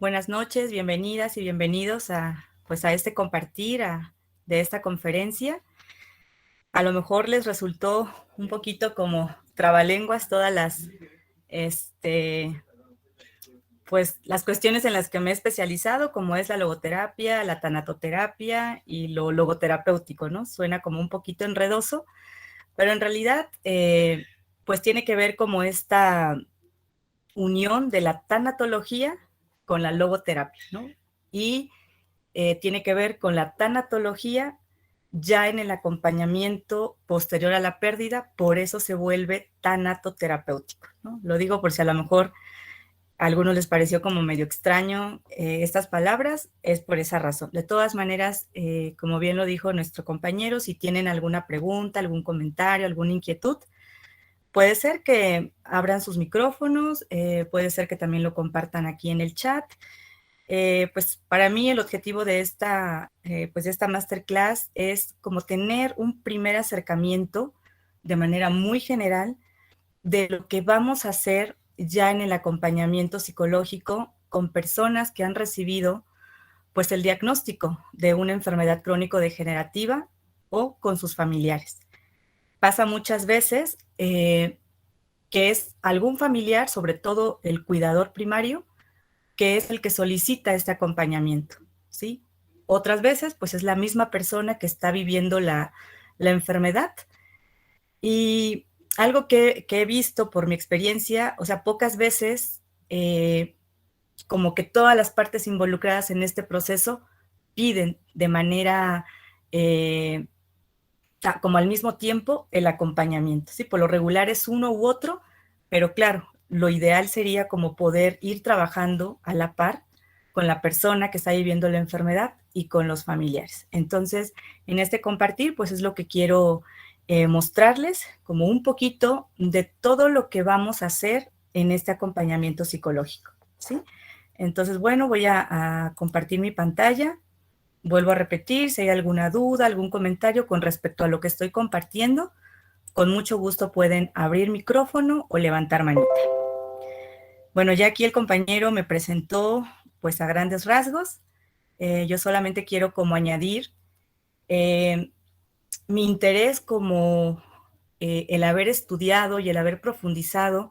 Buenas noches, bienvenidas y bienvenidos a este compartir de esta conferencia. A lo mejor les resultó un poquito como trabalenguas todas las cuestiones en las que me he especializado, como es la logoterapia, la tanatoterapia y lo logoterapéutico, ¿no? Suena como un poquito enredoso, pero en realidad, pues tiene que ver como esta unión de la tanatología con la logoterapia, ¿no? Y tiene que ver con la tanatología ya en el acompañamiento posterior a la pérdida, por eso se vuelve tanatoterapéutico, ¿no? Lo digo por si a lo mejor a algunos les pareció como medio extraño estas palabras, es por esa razón. De todas maneras, como bien lo dijo nuestro compañero, si tienen alguna pregunta, algún comentario, alguna inquietud, puede ser que abran sus micrófonos, puede ser que también lo compartan aquí en el chat. Pues para mí el objetivo de esta masterclass es como tener un primer acercamiento de manera muy general de lo que vamos a hacer ya en el acompañamiento psicológico con personas que han recibido pues el diagnóstico de una enfermedad crónico-degenerativa o con sus familiares. Pasa muchas veces que es algún familiar, sobre todo el cuidador primario, que es el que solicita este acompañamiento, ¿sí? Otras veces, pues es la misma persona que está viviendo la enfermedad. Y algo que he visto por mi experiencia, o sea, pocas veces, como que todas las partes involucradas en este proceso piden de manera, como al mismo tiempo, el acompañamiento, ¿sí? Por lo regular es uno u otro, pero claro, lo ideal sería como poder ir trabajando a la par con la persona que está viviendo la enfermedad y con los familiares. Entonces, en este compartir, pues es lo que quiero mostrarles como un poquito de todo lo que vamos a hacer en este acompañamiento psicológico, ¿sí? Entonces, bueno, voy a compartir mi pantalla. Vuelvo a repetir, si hay alguna duda, algún comentario con respecto a lo que estoy compartiendo, con mucho gusto pueden abrir micrófono o levantar manita. Bueno, ya aquí el compañero me presentó pues a grandes rasgos. Yo solamente quiero como añadir mi interés como el haber estudiado y el haber profundizado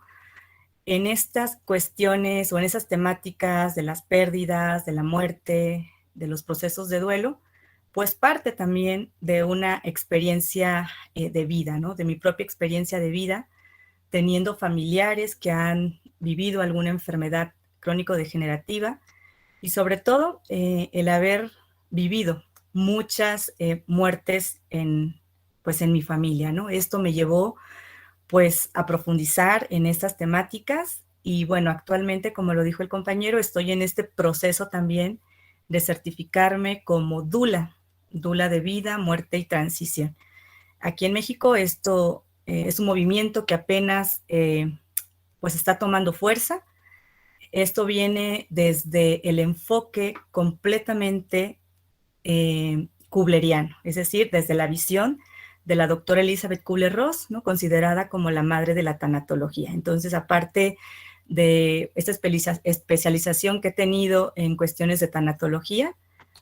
en estas cuestiones o en esas temáticas de las pérdidas, de la muerte, de los procesos de duelo, pues parte también de una experiencia de vida, ¿no? De mi propia experiencia de vida, teniendo familiares que han vivido alguna enfermedad crónico-degenerativa y sobre todo el haber vivido muchas muertes pues en mi familia, ¿no? Esto me llevó pues a profundizar en estas temáticas y bueno, actualmente, como lo dijo el compañero, estoy en este proceso también de certificarme como dula de vida, muerte y transición. Aquí en México esto es un movimiento que apenas pues está tomando fuerza. Esto viene desde el enfoque completamente kubleriano, es decir, desde la visión de la doctora Elizabeth Kubler-Ross, ¿no? Considerada como la madre de la tanatología. Entonces, aparte de esta especialización que he tenido en cuestiones de tanatología,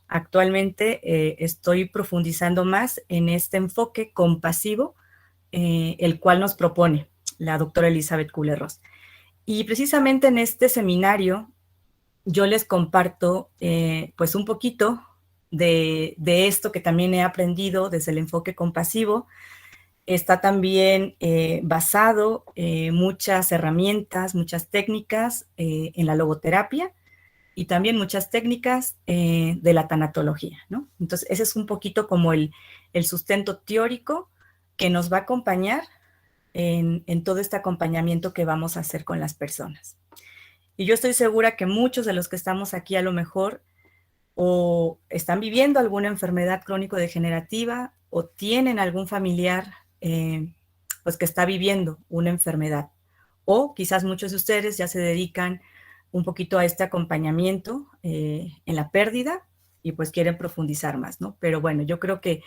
actualmente estoy profundizando más en este enfoque compasivo, el cual nos propone la doctora Elizabeth Kubler-Ross. Y precisamente en este seminario yo les comparto pues un poquito de esto que también he aprendido desde el enfoque compasivo. Está también basado muchas herramientas, muchas técnicas en la logoterapia y también muchas técnicas de la tanatología, ¿no? Entonces, ese es un poquito como el sustento teórico que nos va a acompañar en todo este acompañamiento que vamos a hacer con las personas. Y yo estoy segura que muchos de los que estamos aquí a lo mejor o están viviendo alguna enfermedad crónico-degenerativa o tienen algún familiar pues que está viviendo una enfermedad. O quizás muchos de ustedes ya se dedican un poquito a este acompañamiento en la pérdida y pues quieren profundizar más, ¿no? Pero bueno, yo creo que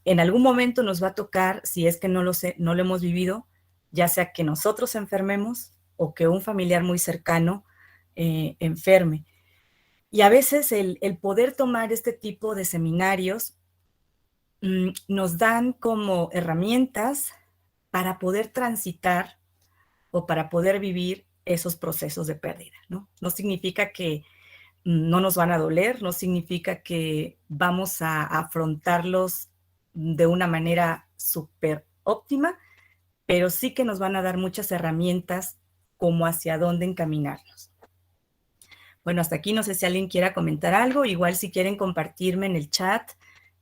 en algún momento nos va a tocar, si es que no lo hemos vivido, ya sea que nosotros enfermemos o que un familiar muy cercano enferme. Y a veces el poder tomar este tipo de seminarios nos dan como herramientas para poder transitar o para poder vivir esos procesos de pérdida, ¿no? No significa que no nos van a doler, no significa que vamos a afrontarlos de una manera súper óptima, pero sí que nos van a dar muchas herramientas como hacia dónde encaminarnos. Bueno, hasta aquí no sé si alguien quiera comentar algo, igual si quieren compartirme en el chat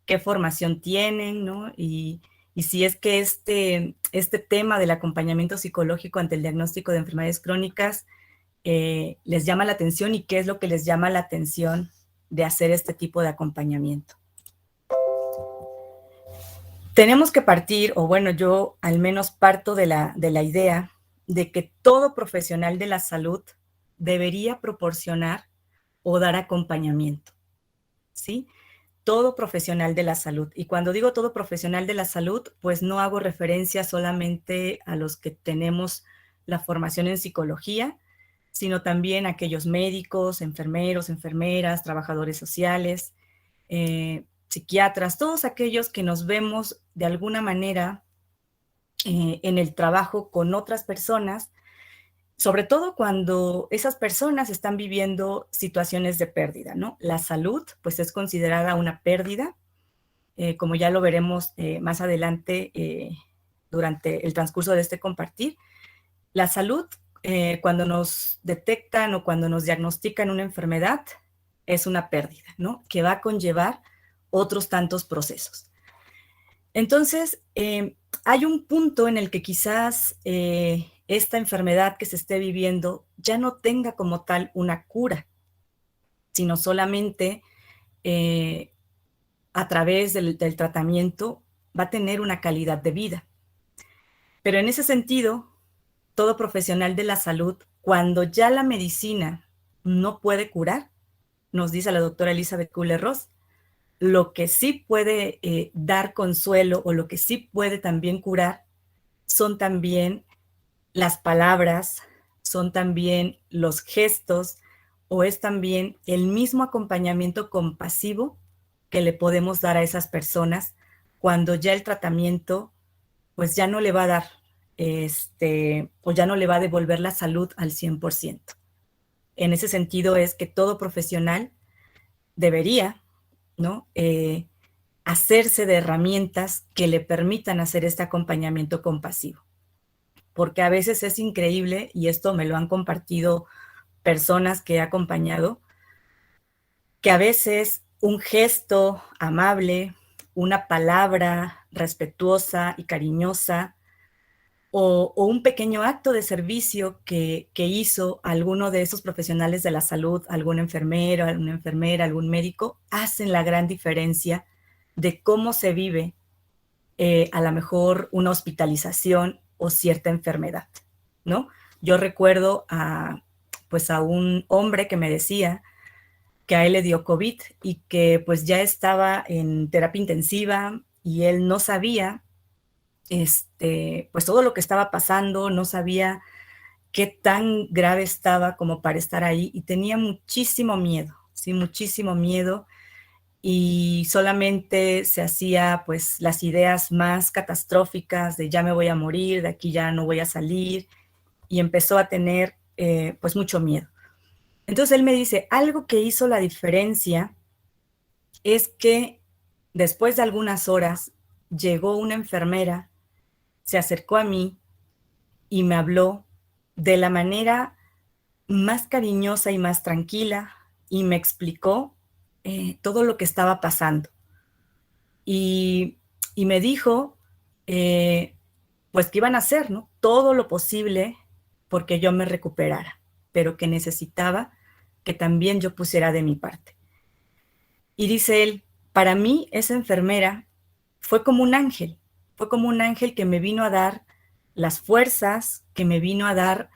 qué formación tienen, ¿no? Y si es que este tema del acompañamiento psicológico ante el diagnóstico de enfermedades crónicas les llama la atención y qué es lo que les llama la atención de hacer este tipo de acompañamiento. Tenemos que partir, o bueno, yo al menos parto de la idea de que todo profesional de la salud debería proporcionar o dar acompañamiento, ¿sí? Todo profesional de la salud. Y cuando digo todo profesional de la salud, pues no hago referencia solamente a los que tenemos la formación en psicología, sino también a aquellos médicos, enfermeros, enfermeras, trabajadores sociales, psiquiatras, todos aquellos que nos vemos de alguna manera en el trabajo con otras personas, sobre todo cuando esas personas están viviendo situaciones de pérdida, ¿no? La salud, pues es considerada una pérdida, como ya lo veremos más adelante durante el transcurso de este compartir. La salud, cuando nos detectan o cuando nos diagnostican una enfermedad, es una pérdida, ¿no? Que va a conllevar otros tantos procesos. Entonces, hay un punto en el que quizás esta enfermedad que se esté viviendo ya no tenga como tal una cura, sino solamente a través del tratamiento va a tener una calidad de vida. Pero en ese sentido, todo profesional de la salud, cuando ya la medicina no puede curar, nos dice la doctora Elizabeth Kubler-Ross, lo que sí puede dar consuelo o lo que sí puede también curar son también las palabras, son también los gestos o es también el mismo acompañamiento compasivo que le podemos dar a esas personas cuando ya el tratamiento pues ya no le va a dar o ya no le va a devolver la salud al 100%. En ese sentido es que todo profesional debería, ¿no? Hacerse de herramientas que le permitan hacer este acompañamiento compasivo. Porque a veces es increíble, y esto me lo han compartido personas que he acompañado, que a veces un gesto amable, una palabra respetuosa y cariñosa, o un pequeño acto de servicio que hizo alguno de esos profesionales de la salud, algún enfermero, alguna enfermera, algún médico, hacen la gran diferencia de cómo se vive a lo mejor una hospitalización o cierta enfermedad, ¿no? Yo recuerdo pues a un hombre que me decía que a él le dio COVID y que pues ya estaba en terapia intensiva y él no sabía pues todo lo que estaba pasando, no sabía qué tan grave estaba como para estar ahí y tenía muchísimo miedo, sí, muchísimo miedo y solamente se hacía pues las ideas más catastróficas de ya me voy a morir, de aquí ya no voy a salir y empezó a tener pues mucho miedo. Entonces él me dice, algo que hizo la diferencia es que después de algunas horas llegó una enfermera, se acercó a mí y me habló de la manera más cariñosa y más tranquila y me explicó todo lo que estaba pasando. Y me dijo, pues que iban a hacer, ¿no? Todo lo posible porque yo me recuperara, pero que necesitaba que también yo pusiera de mi parte. Y dice él, para mí esa enfermera fue como un ángel que me vino a dar las fuerzas, que me vino a dar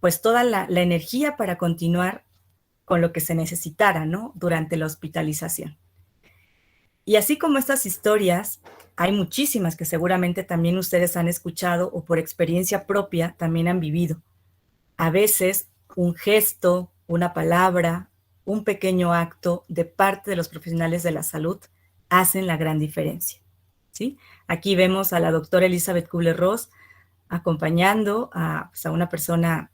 pues toda la energía para continuar con lo que se necesitara, ¿no? Durante la hospitalización. Y así como estas historias, hay muchísimas que seguramente también ustedes han escuchado o por experiencia propia también han vivido. A veces un gesto, una palabra, un pequeño acto de parte de los profesionales de la salud hacen la gran diferencia, ¿sí? Aquí vemos a la doctora Elizabeth Kubler-Ross acompañando pues, a una persona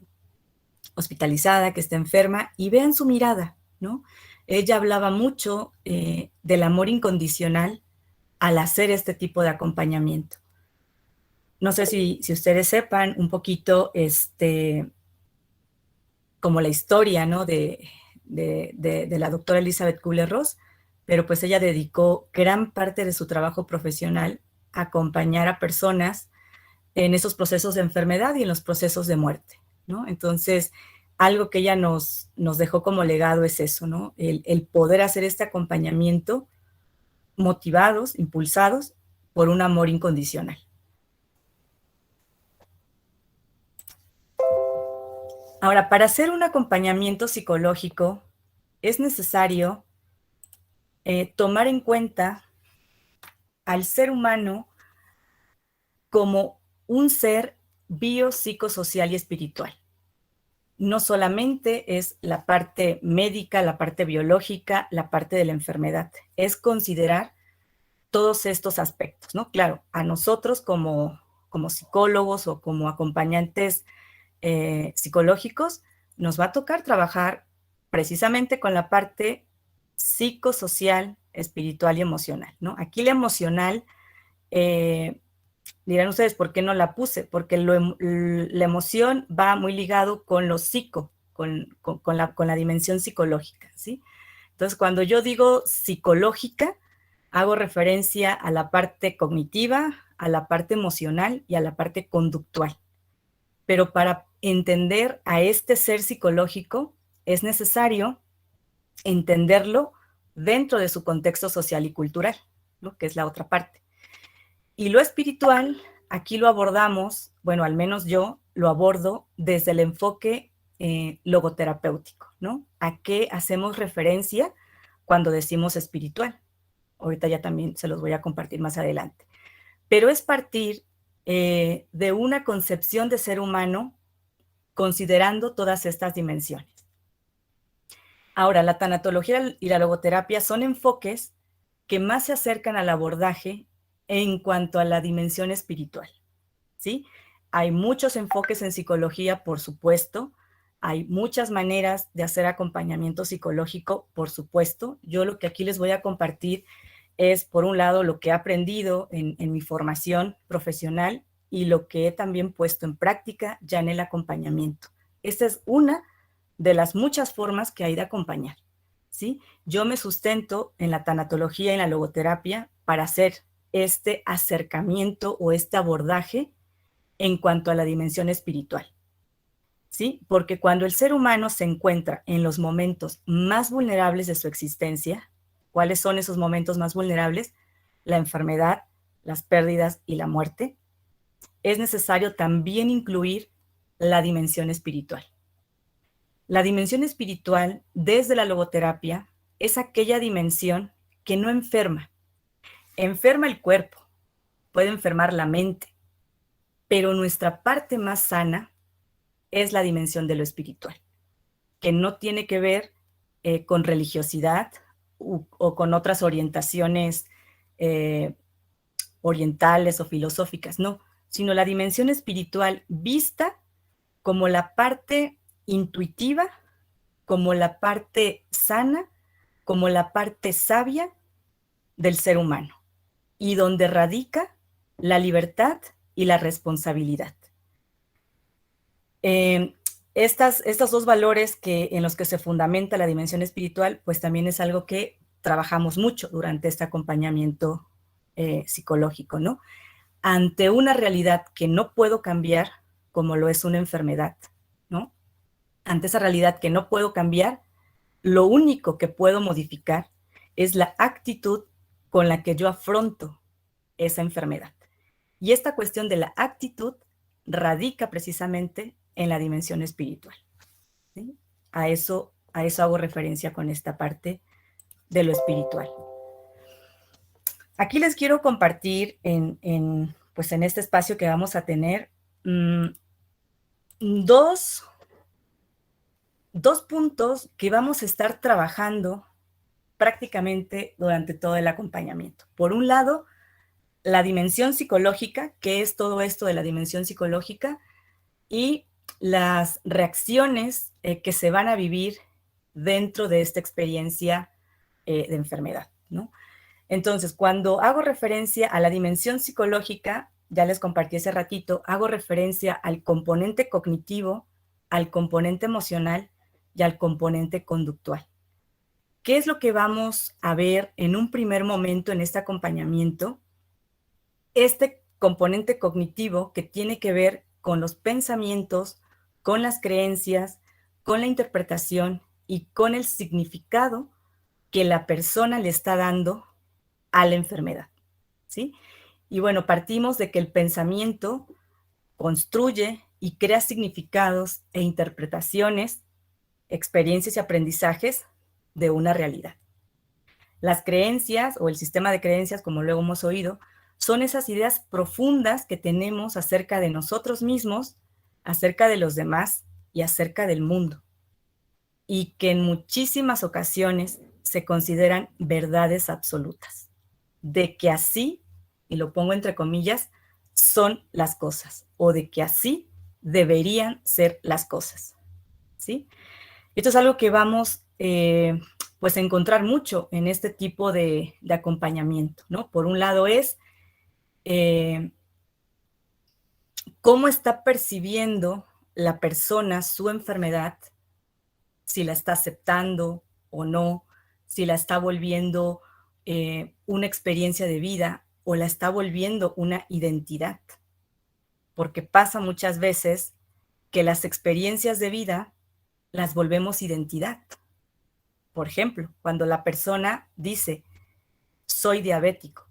hospitalizada que está enferma, y vean su mirada, ¿no? Ella hablaba mucho del amor incondicional al hacer este tipo de acompañamiento. No sé si ustedes sepan un poquito como la historia, ¿no? de la doctora Elizabeth Kubler-Ross, pero pues ella dedicó gran parte de su trabajo profesional a acompañar a personas en esos procesos de enfermedad y en los procesos de muerte, ¿no? Entonces, algo que ella nos dejó como legado es eso, ¿no? El poder hacer este acompañamiento motivados, impulsados por un amor incondicional. Ahora, para hacer un acompañamiento psicológico es necesario tomar en cuenta al ser humano como un ser biopsicosocial y espiritual. No solamente es la parte médica, la parte biológica, la parte de la enfermedad, es considerar todos estos aspectos, ¿no? Claro, a nosotros como psicólogos o como acompañantes psicológicos, nos va a tocar trabajar precisamente con la parte psicosocial, espiritual y emocional, ¿no? Aquí la emocional, dirán ustedes, ¿por qué no la puse? Porque la emoción va muy ligado con lo psico, con la dimensión psicológica, ¿sí? Entonces, cuando yo digo psicológica, hago referencia a la parte cognitiva, a la parte emocional y a la parte conductual. Pero para entender a este ser psicológico es necesario entenderlo dentro de su contexto social y cultural, ¿no? Que es la otra parte. Y lo espiritual, aquí lo abordamos, bueno, al menos yo lo abordo desde el enfoque logoterapéutico, ¿no? ¿A qué hacemos referencia cuando decimos espiritual? Ahorita ya también se los voy a compartir más adelante. Pero es partir de una concepción de ser humano considerando todas estas dimensiones. Ahora, la tanatología y la logoterapia son enfoques que más se acercan al abordaje en cuanto a la dimensión espiritual, ¿sí? Hay muchos enfoques en psicología, por supuesto, hay muchas maneras de hacer acompañamiento psicológico, por supuesto. Yo lo que aquí les voy a compartir es, por un lado, lo que he aprendido en mi formación profesional y lo que he también puesto en práctica ya en el acompañamiento. Esta es una de las muchas formas que hay de acompañar, ¿sí? Yo me sustento en la tanatología y en la logoterapia para hacer este acercamiento o este abordaje en cuanto a la dimensión espiritual, ¿sí? Porque cuando el ser humano se encuentra en los momentos más vulnerables de su existencia, ¿cuáles son esos momentos más vulnerables? La enfermedad, las pérdidas y la muerte. Es necesario también incluir la dimensión espiritual. La dimensión espiritual, desde la logoterapia, es aquella dimensión que no enferma. Enferma el cuerpo, puede enfermar la mente, pero nuestra parte más sana es la dimensión de lo espiritual, que no tiene que ver con religiosidad o con otras orientaciones orientales o filosóficas, no, sino la dimensión espiritual vista como la parte intuitiva, como la parte sana, como la parte sabia del ser humano, y donde radica la libertad y la responsabilidad. Estos dos valores en los que se fundamenta la dimensión espiritual, pues también es algo que trabajamos mucho durante este acompañamiento psicológico, ¿no? Ante una realidad que no puedo cambiar, como lo es una enfermedad, ¿no? Ante esa realidad que no puedo cambiar, lo único que puedo modificar es la actitud con la que yo afronto esa enfermedad. Y esta cuestión de la actitud radica precisamente en la dimensión espiritual, ¿sí? A eso hago referencia con esta parte de lo espiritual. Aquí les quiero compartir pues en este espacio que vamos a tener dos dos puntos que vamos a estar trabajando prácticamente durante todo el acompañamiento. Por un lado, la dimensión psicológica, ¿qué es todo esto de la dimensión psicológica? Y las reacciones que se van a vivir dentro de esta experiencia de enfermedad, ¿no? Entonces, cuando hago referencia a la dimensión psicológica, ya les compartí hace ratito, hago referencia al componente cognitivo, al componente emocional y al componente conductual. ¿Qué es lo que vamos a ver en un primer momento en este acompañamiento? Este componente cognitivo que tiene que ver con los pensamientos, con las creencias, con la interpretación y con el significado que la persona le está dando a la enfermedad, ¿sí? Y bueno, partimos de que el pensamiento construye y crea significados e interpretaciones, experiencias y aprendizajes de una realidad. Las creencias o el sistema de creencias, como luego hemos oído, son esas ideas profundas que tenemos acerca de nosotros mismos, acerca de los demás y acerca del mundo, y que en muchísimas ocasiones se consideran verdades absolutas, de que así, y lo pongo entre comillas, son las cosas, o de que así deberían ser las cosas, ¿sí? Esto es algo que vamos pues a encontrar mucho en este tipo de acompañamiento, ¿no? Por un lado es cómo está percibiendo la persona su enfermedad, si la está aceptando o no, si la está volviendo una experiencia de vida o la está volviendo una identidad. Porque pasa muchas veces que las experiencias de vida las volvemos identidad. Por ejemplo, cuando la persona dice, soy diabético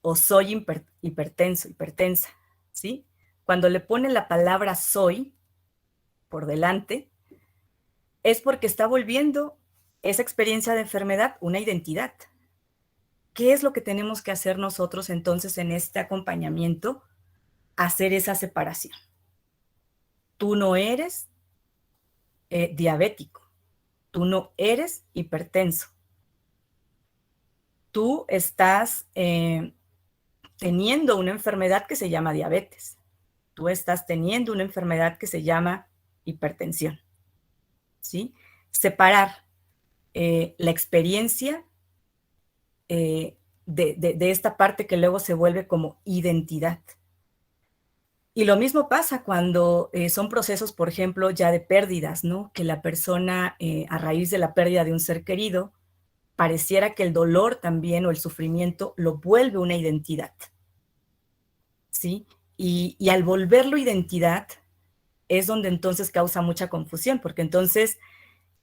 o soy hipertenso, hipertensa, ¿sí? Cuando le pone la palabra soy por delante, es porque está volviendo esa experiencia de enfermedad una identidad. ¿Qué es lo que tenemos que hacer nosotros entonces en este acompañamiento? Hacer esa separación. Tú no eres diabético, tú no eres hipertenso. Tú estás teniendo una enfermedad que se llama diabetes. Tú estás teniendo una enfermedad que se llama hipertensión, ¿sí? Separar la experiencia de esta parte que luego se vuelve como identidad. Y lo mismo pasa cuando son procesos, por ejemplo, ya de pérdidas, ¿no? Que la persona, a raíz de la pérdida de un ser querido, pareciera que el dolor también o el sufrimiento lo vuelve una identidad, ¿sí? Y al volverlo identidad es donde entonces causa mucha confusión, porque entonces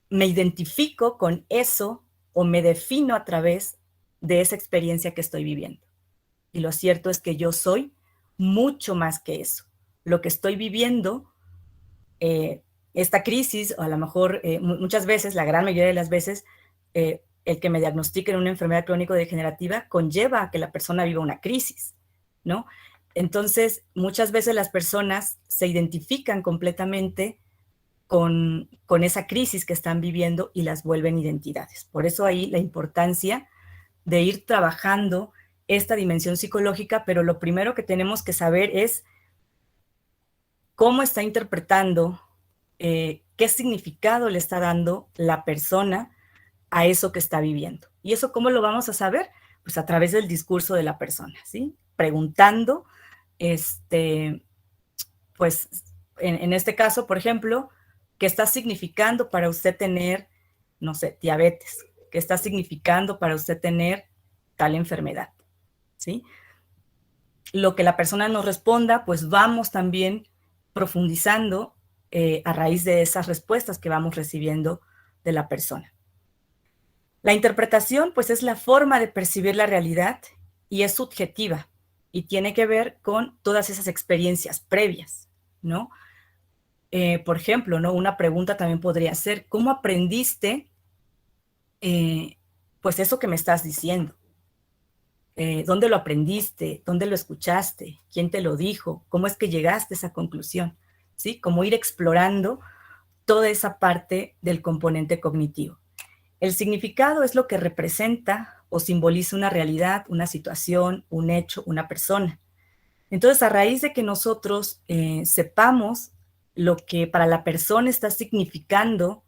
me identifico con eso o me defino a través de esa experiencia que estoy viviendo. Y lo cierto es que yo soy mucho más que eso. Lo que estoy viviendo, esta crisis, o a lo mejor muchas veces, la gran mayoría de las veces, el que me diagnostiquen una enfermedad crónico-degenerativa conlleva a que la persona viva una crisis, ¿no? Entonces, muchas veces las personas se identifican completamente con esa crisis que están viviendo y las vuelven identidades. Por eso ahí la importancia de ir trabajando esta dimensión psicológica, pero lo primero que tenemos que saber es cómo está interpretando, qué significado le está dando la persona a eso que está viviendo. ¿Y eso cómo lo vamos a saber? Pues a través del discurso de la persona, ¿sí? Preguntando, pues en este caso, por ejemplo, ¿qué está significando para usted tener, no sé, diabetes? ¿Qué está significando para usted tener tal enfermedad? ¿Sí? Lo que la persona nos responda, pues vamos también profundizando a raíz de esas respuestas que vamos recibiendo de la persona. La interpretación, pues es la forma de percibir la realidad y es subjetiva y tiene que ver con todas esas experiencias previas, ¿no? Por ejemplo, ¿no? Una pregunta también podría ser, ¿cómo aprendiste pues eso que me estás diciendo? ¿Dónde lo aprendiste? ¿Dónde lo escuchaste? ¿Quién te lo dijo? ¿Cómo es que llegaste a esa conclusión? ¿Sí? Como ir explorando toda esa parte del componente cognitivo. El significado es lo que representa o simboliza una realidad, una situación, un hecho, una persona. Entonces, a raíz de que nosotros sepamos lo que para la persona está significando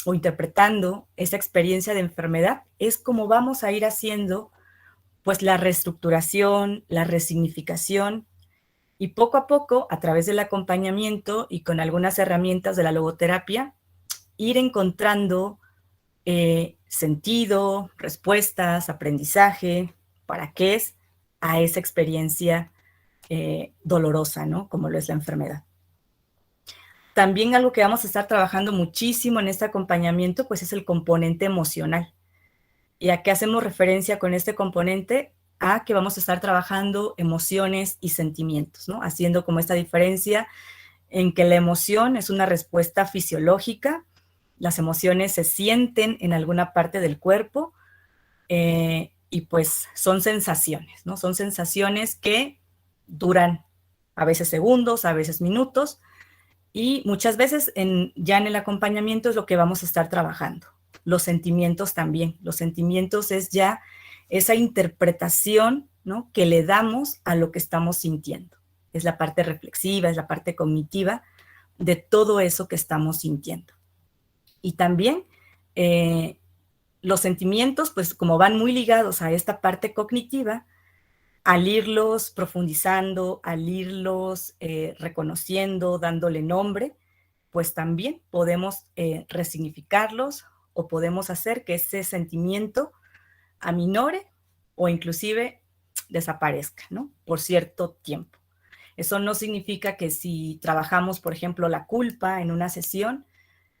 o interpretando esa experiencia de enfermedad, es como vamos a ir haciendo pues la reestructuración, la resignificación y poco a poco, a través del acompañamiento y con algunas herramientas de la logoterapia, ir encontrando sentido, respuestas, aprendizaje, para qué es a esa experiencia dolorosa, ¿no? Como lo es la enfermedad. También algo que vamos a estar trabajando muchísimo en este acompañamiento, pues es el componente emocional. ¿Y a qué hacemos referencia con este componente? A que vamos a estar trabajando emociones y sentimientos, ¿no? Haciendo como esta diferencia en que la emoción es una respuesta fisiológica, las emociones se sienten en alguna parte del cuerpo y pues son sensaciones, ¿no? Son sensaciones que duran a veces segundos, a veces minutos, y muchas veces ya en el acompañamiento es lo que vamos a estar trabajando. Los sentimientos también. Los sentimientos es ya esa interpretación, ¿no?, que le damos a lo que estamos sintiendo. Es la parte reflexiva, es la parte cognitiva de todo eso que estamos sintiendo. Y también los sentimientos, pues como van muy ligados a esta parte cognitiva, al irlos profundizando, al irlos reconociendo, dándole nombre, pues también podemos resignificarlos o podemos hacer que ese sentimiento aminore o inclusive desaparezca, ¿no? Por cierto tiempo. Eso no significa que si trabajamos, por ejemplo, la culpa en una sesión,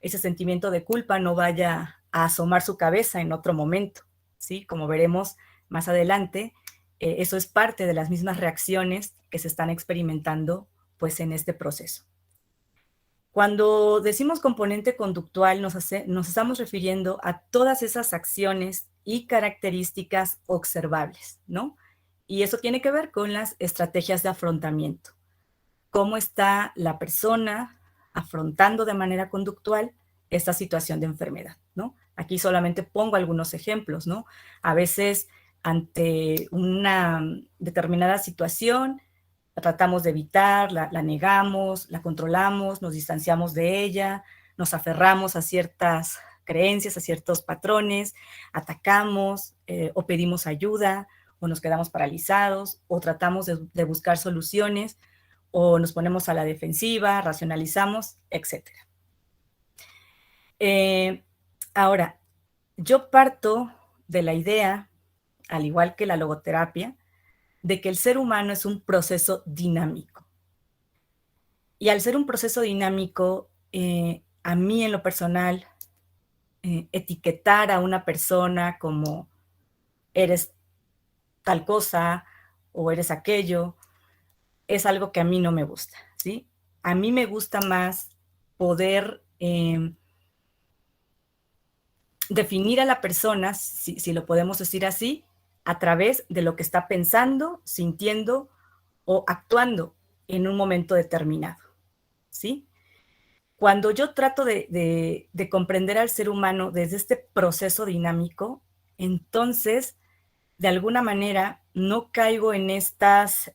ese sentimiento de culpa no vaya a asomar su cabeza en otro momento, ¿sí? Como veremos más adelante, eso es parte de las mismas reacciones que se están experimentando, pues, en este proceso. Cuando decimos componente conductual, nos estamos refiriendo a todas esas acciones y características observables, ¿no? Y eso tiene que ver con las estrategias de afrontamiento. Cómo está la persona afrontando de manera conductual esta situación de enfermedad, ¿no? Aquí solamente pongo algunos ejemplos, ¿no? A veces ante una determinada situación, la tratamos de evitar, la negamos, la controlamos, nos distanciamos de ella, nos aferramos a ciertas creencias, a ciertos patrones, atacamos o pedimos ayuda, o nos quedamos paralizados, o tratamos de buscar soluciones, o nos ponemos a la defensiva, racionalizamos, etc. Ahora, yo parto de la idea, al igual que la logoterapia, de que el ser humano es un proceso dinámico. Y al ser un proceso dinámico, a mí en lo personal, etiquetar a una persona como eres tal cosa o eres aquello, es algo que a mí no me gusta, ¿sí? A mí me gusta más poder definir a la persona, si lo podemos decir así, a través de lo que está pensando, sintiendo o actuando en un momento determinado, ¿sí? Cuando yo trato de comprender al ser humano desde este proceso dinámico, entonces, de alguna manera, no caigo en estas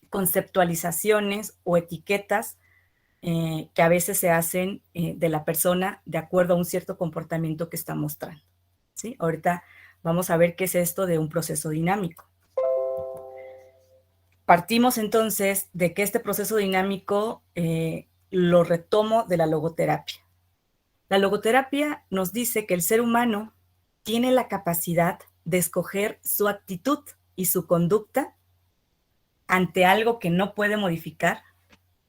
conceptualizaciones o etiquetas que a veces se hacen de la persona de acuerdo a un cierto comportamiento que está mostrando, ¿sí? Ahorita vamos a ver qué es esto de un proceso dinámico. Partimos entonces de que este proceso dinámico lo retomo de la logoterapia. La logoterapia nos dice que el ser humano tiene la capacidad de escoger su actitud y su conducta ante algo que no puede modificar,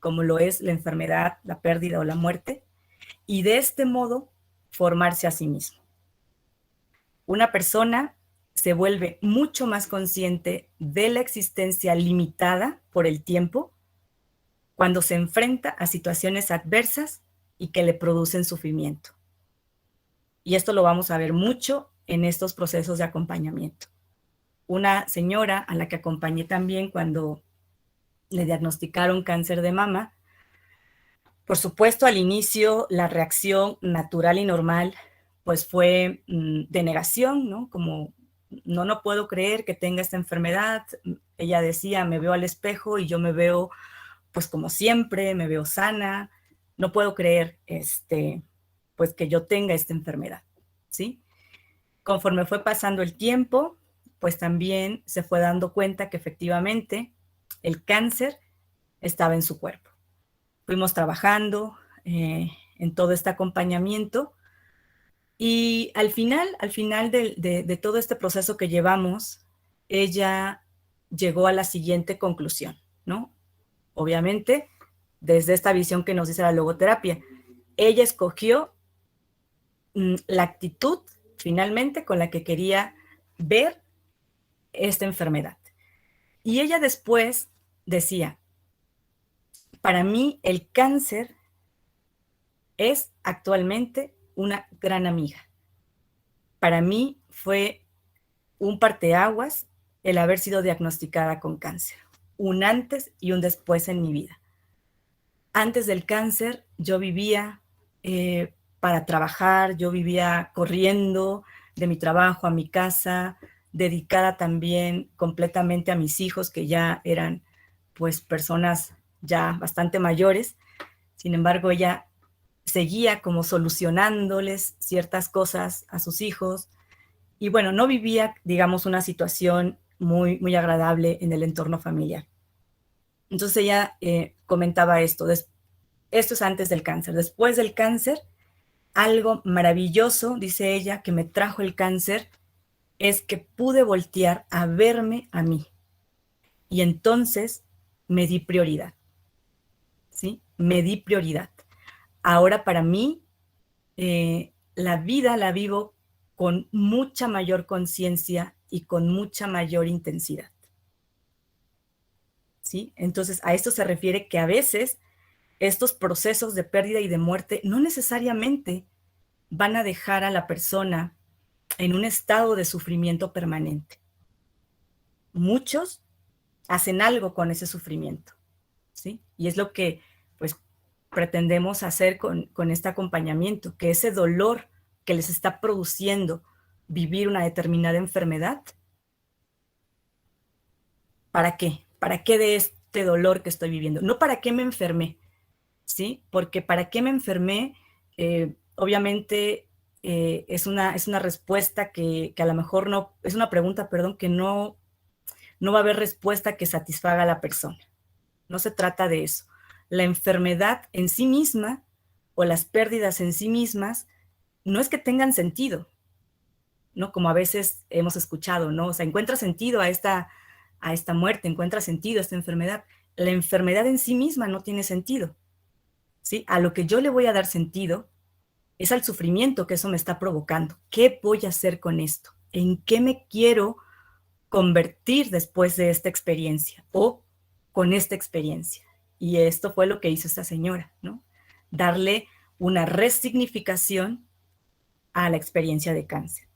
como lo es la enfermedad, la pérdida o la muerte, y de este modo formarse a sí mismo. Una persona se vuelve mucho más consciente de la existencia limitada por el tiempo cuando se enfrenta a situaciones adversas y que le producen sufrimiento. Y esto lo vamos a ver mucho en estos procesos de acompañamiento. Una señora a la que acompañé también cuando le diagnosticaron cáncer de mama, Por supuesto, al inicio la reacción natural y normal pues fue de negación, ¿no? Como no puedo creer que tenga esta enfermedad. Ella decía, me veo al espejo y yo me veo pues como siempre, me veo sana, no puedo creer pues que yo tenga esta enfermedad, ¿sí? Conforme fue pasando el tiempo, pues también se fue dando cuenta que efectivamente el cáncer estaba en su cuerpo. Fuimos trabajando en todo este acompañamiento y al final de todo este proceso que llevamos, ella llegó a la siguiente conclusión, ¿no? Obviamente, desde esta visión que nos dice la logoterapia, ella escogió la actitud finalmente con la que quería ver esta enfermedad. Y ella después decía, para mí el cáncer es actualmente una gran amiga. Para mí fue un parteaguas el haber sido diagnosticada con cáncer, un antes y un después en mi vida. Antes del cáncer yo vivía para trabajar, yo vivía corriendo de mi trabajo a mi casa, dedicada también completamente a mis hijos, que ya eran pues personas ya bastante mayores. Sin embargo, ella seguía como solucionándoles ciertas cosas a sus hijos y bueno, no vivía, digamos, una situación muy agradable en el entorno familiar. Entonces ella comentaba esto, esto es antes del cáncer. Después del cáncer, algo maravilloso, dice ella, que me trajo el cáncer, es que pude voltear a verme a mí. Y entonces me di prioridad, ¿sí? Me di prioridad. Ahora para mí, la vida la vivo con mucha mayor conciencia y con mucha mayor intensidad, ¿sí? Entonces a esto se refiere que a veces estos procesos de pérdida y de muerte no necesariamente van a dejar a la persona en un estado de sufrimiento permanente. Muchos hacen algo con ese sufrimiento, ¿sí? Y es lo que, pues, pretendemos hacer con este acompañamiento, que ese dolor que les está produciendo vivir una determinada enfermedad, ¿para qué? ¿Para qué de este dolor que estoy viviendo? No para qué me enfermé, ¿sí? Porque para qué me enfermé, obviamente es una respuesta que a lo mejor no, es una pregunta, perdón, que no va a haber respuesta que satisfaga a la persona. No se trata de eso. La enfermedad en sí misma o las pérdidas en sí mismas no es que tengan sentido, ¿no? Como a veces hemos escuchado, ¿no? O sea, encuentra sentido a esta muerte, encuentra sentido a esta enfermedad. La enfermedad en sí misma no tiene sentido, ¿sí? A lo que yo le voy a dar sentido es al sufrimiento que eso me está provocando. ¿Qué voy a hacer con esto? ¿En qué me quiero convertir después de esta experiencia o con esta experiencia? Y esto fue lo que hizo esta señora, ¿no? Darle una resignificación a la experiencia de cáncer.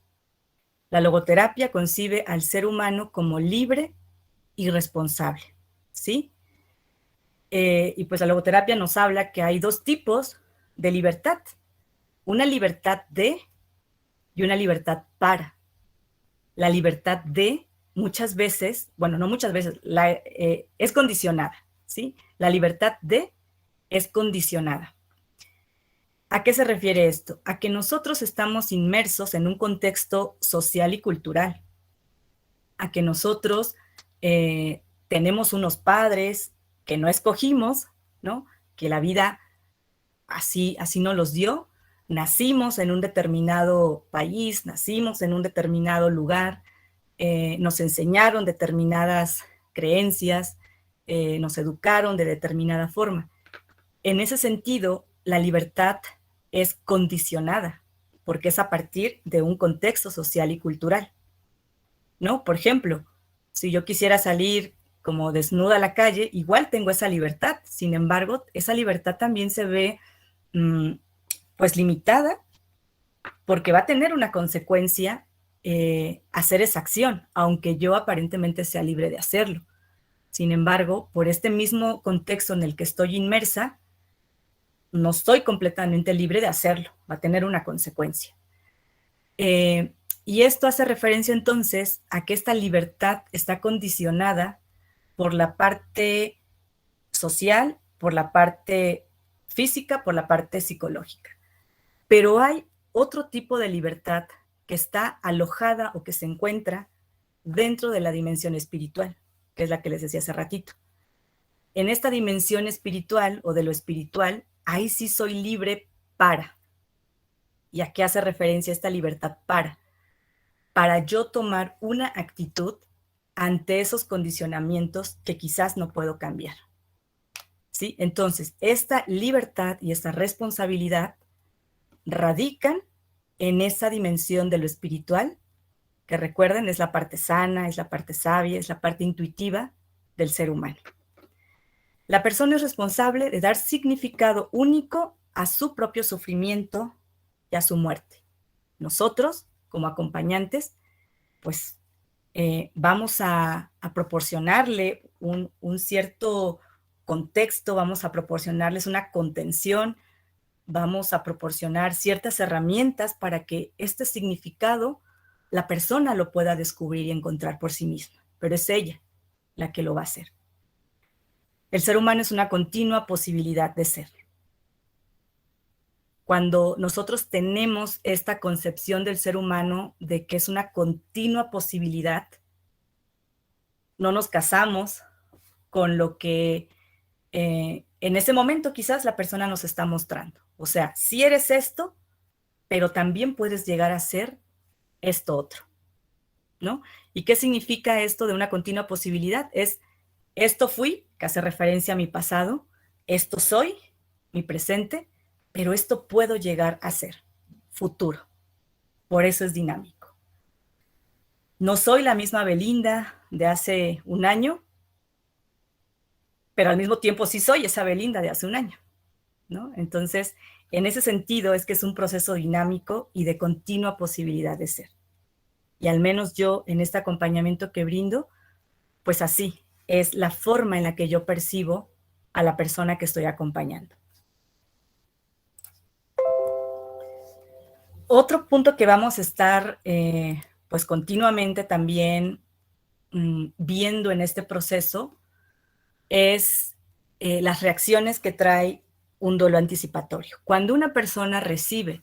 La logoterapia concibe al ser humano como libre y responsable, ¿sí? Y pues la logoterapia nos habla que hay dos tipos de libertad, una libertad de y una libertad para. La libertad de muchas veces, bueno, no muchas veces, es condicionada, ¿sí? La libertad de es condicionada. ¿A qué se refiere esto? A que nosotros estamos inmersos en un contexto social y cultural, a que nosotros tenemos unos padres que no escogimos, ¿no? Que la vida así nos los dio. Nacimos en un determinado país, nacimos en un determinado lugar, nos enseñaron determinadas creencias, nos educaron de determinada forma. En ese sentido, la libertad es condicionada, porque es a partir de un contexto social y cultural, ¿no? Por ejemplo, si yo quisiera salir como desnuda a la calle, igual tengo esa libertad. Sin embargo, esa libertad también se ve pues limitada porque va a tener una consecuencia hacer esa acción, aunque yo aparentemente sea libre de hacerlo. Sin embargo, por este mismo contexto en el que estoy inmersa, no soy completamente libre de hacerlo, va a tener una consecuencia. Y esto hace referencia entonces a que esta libertad está condicionada por la parte social, por la parte física, por la parte psicológica. Pero hay otro tipo de libertad que está alojada o que se encuentra dentro de la dimensión espiritual, que es la que les decía hace ratito. En esta dimensión espiritual o de lo espiritual, ahí sí soy libre para. ¿Y a qué hace referencia esta libertad para? Para yo tomar una actitud ante esos condicionamientos que quizás no puedo cambiar. ¿Sí? Entonces, esta libertad y esta responsabilidad radican en esa dimensión de lo espiritual, que recuerden, es la parte sana, es la parte sabia, es la parte intuitiva del ser humano. La persona es responsable de dar significado único a su propio sufrimiento y a su muerte. Nosotros, como acompañantes, pues vamos a proporcionarle un cierto contexto, vamos a proporcionarles una contención, vamos a proporcionar ciertas herramientas para que este significado la persona lo pueda descubrir y encontrar por sí misma, pero es ella la que lo va a hacer. El ser humano es una continua posibilidad de ser. Cuando nosotros tenemos esta concepción del ser humano de que es una continua posibilidad, no nos casamos con lo que en ese momento quizás la persona nos está mostrando. O sea, si eres esto, pero también puedes llegar a ser esto otro, ¿no? ¿Y qué significa esto de una continua posibilidad? Es esto fui, que hace referencia a mi pasado, esto soy, mi presente, pero esto puedo llegar a ser, futuro. Por eso es dinámico. No soy la misma Belinda de hace un año, pero al mismo tiempo sí soy esa Belinda de hace un año, ¿no? Entonces, en ese sentido es que es un proceso dinámico y de continua posibilidad de ser. Y al menos yo, en este acompañamiento que brindo, pues así es la forma en la que yo percibo a la persona que estoy acompañando. Otro punto que vamos a estar pues continuamente también viendo en este proceso es las reacciones que trae un duelo anticipatorio. Cuando una persona recibe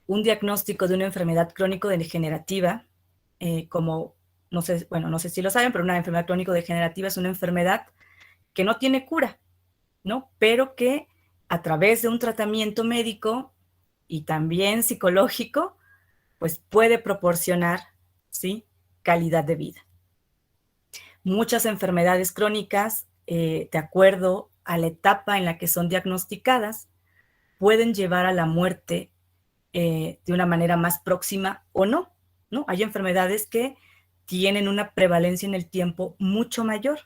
un diagnóstico de una enfermedad crónico-degenerativa, como, no sé si lo saben, pero una enfermedad crónico-degenerativa es una enfermedad que no tiene cura, ¿no? Pero que a través de un tratamiento médico y también psicológico, pues puede proporcionar, ¿sí?, calidad de vida. Muchas enfermedades crónicas, de acuerdo a la etapa en la que son diagnosticadas, pueden llevar a la muerte de una manera más próxima o no, ¿no? Hay enfermedades que tienen una prevalencia en el tiempo mucho mayor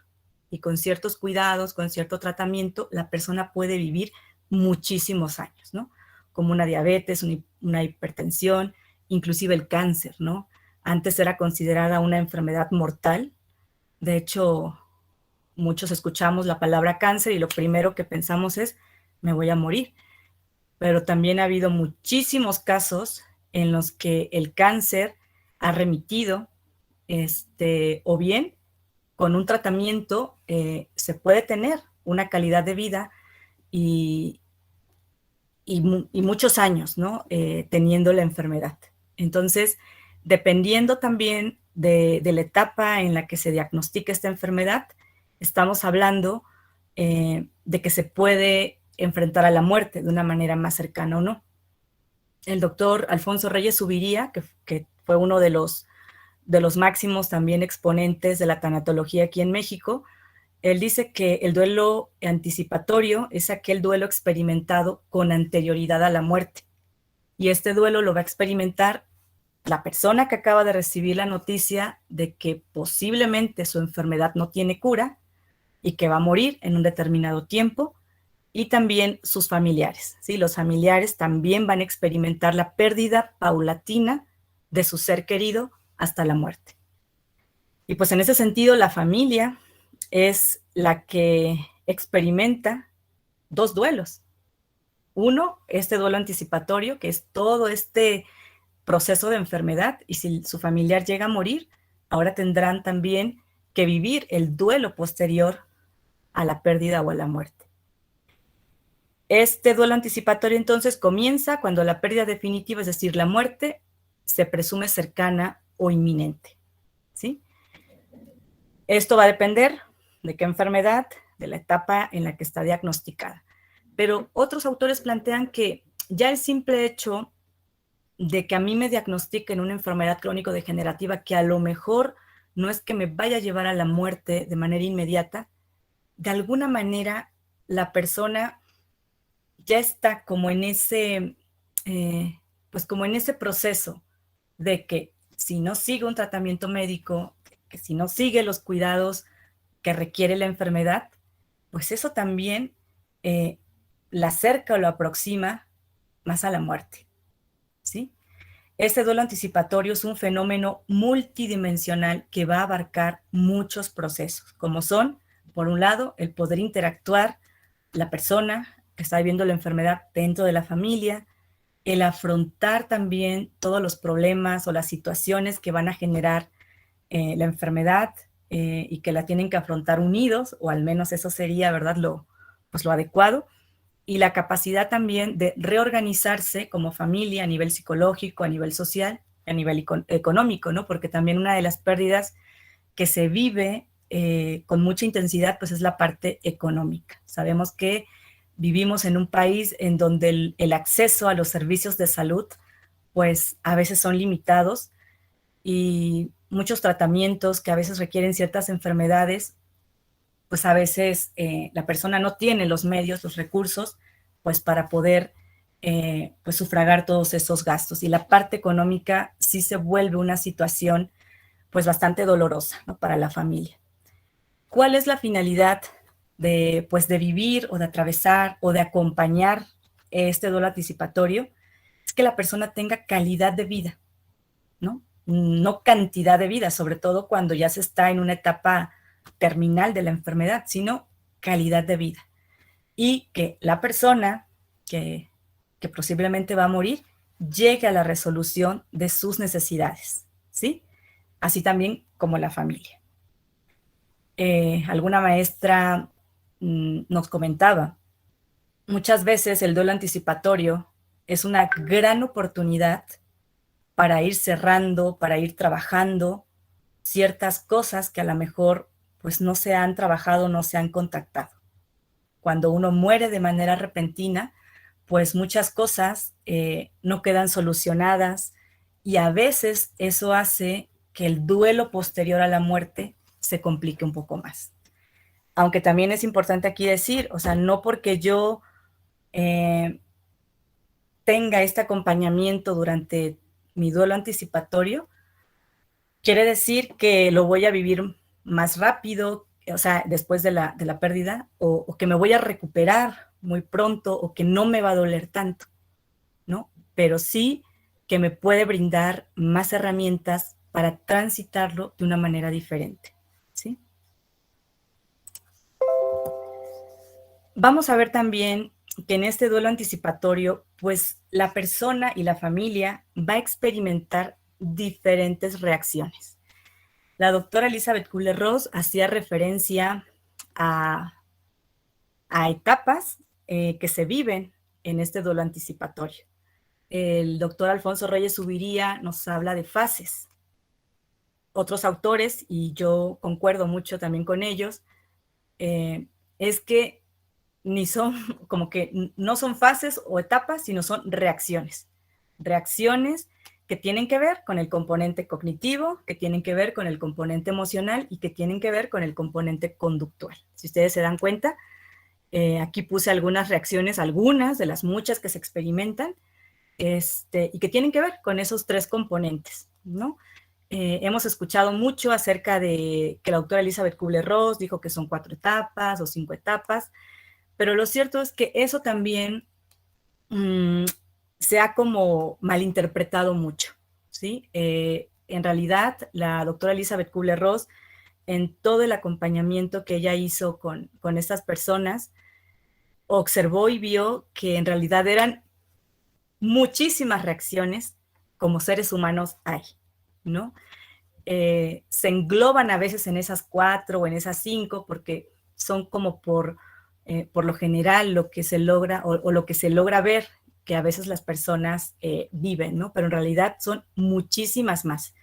y con ciertos cuidados, con cierto tratamiento, la persona puede vivir muchísimos años, ¿no? Como una diabetes, una hipertensión, inclusive el cáncer, ¿no? Antes era considerada una enfermedad mortal. De hecho, muchos escuchamos la palabra cáncer y lo primero que pensamos es, me voy a morir. Pero también ha habido muchísimos casos en los que el cáncer ha remitido, o bien con un tratamiento se puede tener una calidad de vida y muchos años, ¿no? Teniendo la enfermedad. Entonces, dependiendo también de la etapa en la que se diagnostica esta enfermedad, estamos hablando de que se puede enfrentar a la muerte de una manera más cercana o no. El doctor Alfonso Reyes Subiría, que fue uno de los máximos también exponentes de la tanatología aquí en México, él dice que el duelo anticipatorio es aquel duelo experimentado con anterioridad a la muerte. Y este duelo lo va a experimentar la persona que acaba de recibir la noticia de que posiblemente su enfermedad no tiene cura y que va a morir en un determinado tiempo, y también sus familiares, ¿sí? Los familiares también van a experimentar la pérdida paulatina de su ser querido hasta la muerte. Y pues en ese sentido, la familia es la que experimenta dos duelos. Uno, este duelo anticipatorio, que es todo este proceso de enfermedad, y si su familiar llega a morir, ahora tendrán también que vivir el duelo posterior a la pérdida o a la muerte. Este duelo anticipatorio entonces comienza cuando la pérdida definitiva, es decir, la muerte, se presume cercana o inminente, ¿sí? Esto va a depender de qué enfermedad, de la etapa en la que está diagnosticada. Pero otros autores plantean que ya el simple hecho de que a mí me diagnostiquen una enfermedad crónico-degenerativa que a lo mejor no es que me vaya a llevar a la muerte de manera inmediata, de alguna manera la persona ya está como en ese, pues como en ese proceso de que si no sigue un tratamiento médico, que si no sigue los cuidados que requiere la enfermedad, pues eso también la acerca o lo aproxima más a la muerte, ¿sí? Este duelo anticipatorio es un fenómeno multidimensional que va a abarcar muchos procesos, como son, por un lado, el poder interactuar la persona que está viviendo la enfermedad dentro de la familia, el afrontar también todos los problemas o las situaciones que van a generar la enfermedad y que la tienen que afrontar unidos, o al menos eso sería, ¿verdad?, pues lo adecuado, y la capacidad también de reorganizarse como familia a nivel psicológico, a nivel social, a nivel económico, ¿no? Porque también una de las pérdidas que se vive con mucha intensidad, pues es la parte económica. Sabemos que vivimos en un país en donde el acceso a los servicios de salud, pues a veces son limitados, y muchos tratamientos que a veces requieren ciertas enfermedades, pues a veces la persona no tiene los medios, los recursos, pues para poder pues sufragar todos esos gastos. Y la parte económica sí se vuelve una situación pues bastante dolorosa, ¿no?, para la familia. ¿Cuál es la finalidad pues, de vivir o de atravesar o de acompañar este duelo anticipatorio? Es que la persona tenga calidad de vida, ¿no? No cantidad de vida, sobre todo cuando ya se está en una etapa terminal de la enfermedad, sino calidad de vida. Y que la persona que posiblemente va a morir llegue a la resolución de sus necesidades, ¿sí? Así también como la familia. Alguna maestra nos comentaba, muchas veces el duelo anticipatorio es una gran oportunidad para ir cerrando, para ir trabajando ciertas cosas que a lo mejor pues no se han trabajado, no se han contactado. Cuando uno muere de manera repentina, pues muchas cosas no quedan solucionadas, y a veces eso hace que el duelo posterior a la muerte se complique un poco más. Aunque también es importante aquí decir, o sea, no porque yo tenga este acompañamiento durante mi duelo anticipatorio, quiere decir que lo voy a vivir más rápido, o sea, después de la pérdida, o que me voy a recuperar muy pronto, o que no me va a doler tanto, ¿no? Pero sí que me puede brindar más herramientas para transitarlo de una manera diferente, ¿sí? Vamos a ver también que en este duelo anticipatorio, pues la persona y la familia va a experimentar diferentes reacciones. La doctora Elizabeth Kubler-Ross hacía referencia a etapas que se viven en este duelo anticipatorio. El doctor Alfonso Reyes Subiría nos habla de fases. Otros autores, y yo concuerdo mucho también con ellos, es que ni son, como que no son fases o etapas, sino son reacciones. Reacciones que tienen que ver con el componente cognitivo, que tienen que ver con el componente emocional y que tienen que ver con el componente conductual. Si ustedes se dan cuenta, aquí puse algunas reacciones, algunas de las muchas que se experimentan, y que tienen que ver con esos tres componentes, ¿no? Hemos escuchado mucho acerca de que la autora Elizabeth Kubler-Ross dijo que son 4 etapas o 5 etapas, pero lo cierto es que eso también se ha como malinterpretado mucho, ¿sí? En realidad, la doctora Elizabeth Kubler-Ross, en todo el acompañamiento que ella hizo con estas personas, observó y vio que en realidad eran muchísimas reacciones como seres humanos hay, ¿no? Se engloban a veces en esas 4 o en esas 5 porque son como por lo general lo que se logra o lo que se logra ver que a veces las personas viven, ¿no? Pero en realidad son muchísimas más.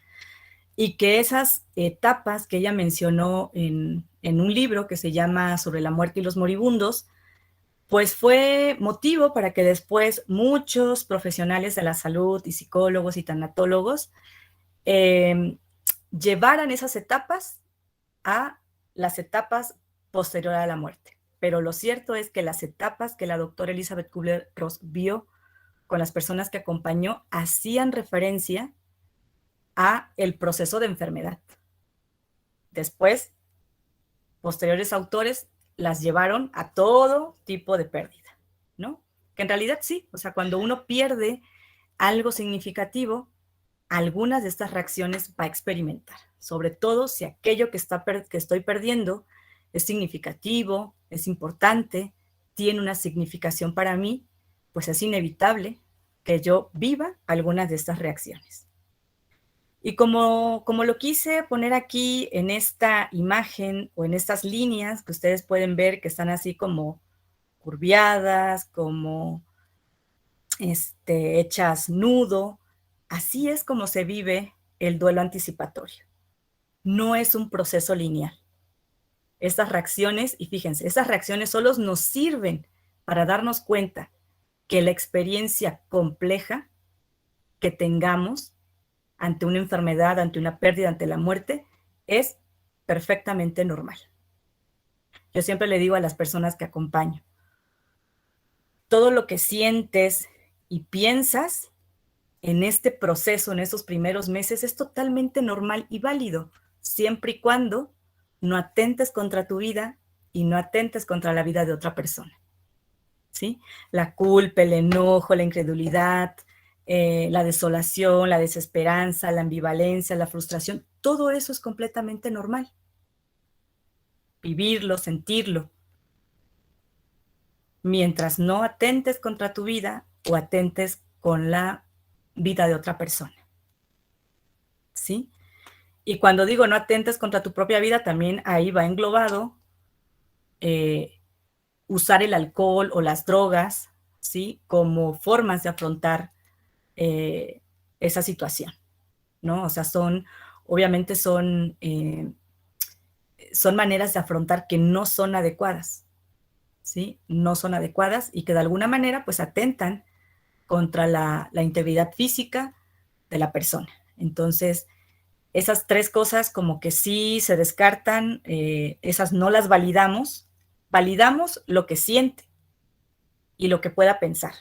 Y que esas etapas que ella mencionó en un libro que se llama Sobre la muerte y los moribundos, pues fue motivo para que después muchos profesionales de la salud y psicólogos y tanatólogos llevaran esas etapas a las etapas posterior a la muerte. Pero lo cierto es que las etapas que la doctora Elizabeth Kubler-Ross vio con las personas que acompañó hacían referencia a el proceso de enfermedad. Después, posteriores autores las llevaron a todo tipo de pérdida, ¿no? Que en realidad sí, o sea, cuando uno pierde algo significativo, algunas de estas reacciones va a experimentar, sobre todo si aquello que estoy perdiendo es significativo, es importante, tiene una significación para mí, pues es inevitable que yo viva algunas de estas reacciones. Y como lo quise poner aquí en esta imagen o en estas líneas que ustedes pueden ver que están así como curviadas, como hechas nudo, así es como se vive el duelo anticipatorio. No es un proceso lineal. Estas reacciones, y fíjense, estas reacciones solo nos sirven para darnos cuenta que la experiencia compleja que tengamos ante una enfermedad, ante una pérdida, ante la muerte, es perfectamente normal. Yo siempre le digo a las personas que acompaño, todo lo que sientes y piensas en este proceso, en estos primeros meses, es totalmente normal y válido, siempre y cuando no atentes contra tu vida y no atentes contra la vida de otra persona. ¿Sí? La culpa, el enojo, la incredulidad, la desolación, la desesperanza, la ambivalencia, la frustración, todo eso es completamente normal. Vivirlo, sentirlo, mientras no atentes contra tu vida o atentes con la vida de otra persona. ¿Sí? Y cuando digo no atentes contra tu propia vida, también ahí va englobado usar el alcohol o las drogas, ¿sí? Como formas de afrontar esa situación, ¿no? O sea, obviamente son maneras de afrontar que no son adecuadas, ¿sí? No son adecuadas y que de alguna manera, pues, atentan contra la integridad física de la persona. Entonces, esas 3 cosas como que sí se descartan, esas no las validamos. Validamos lo que siente y lo que pueda pensar,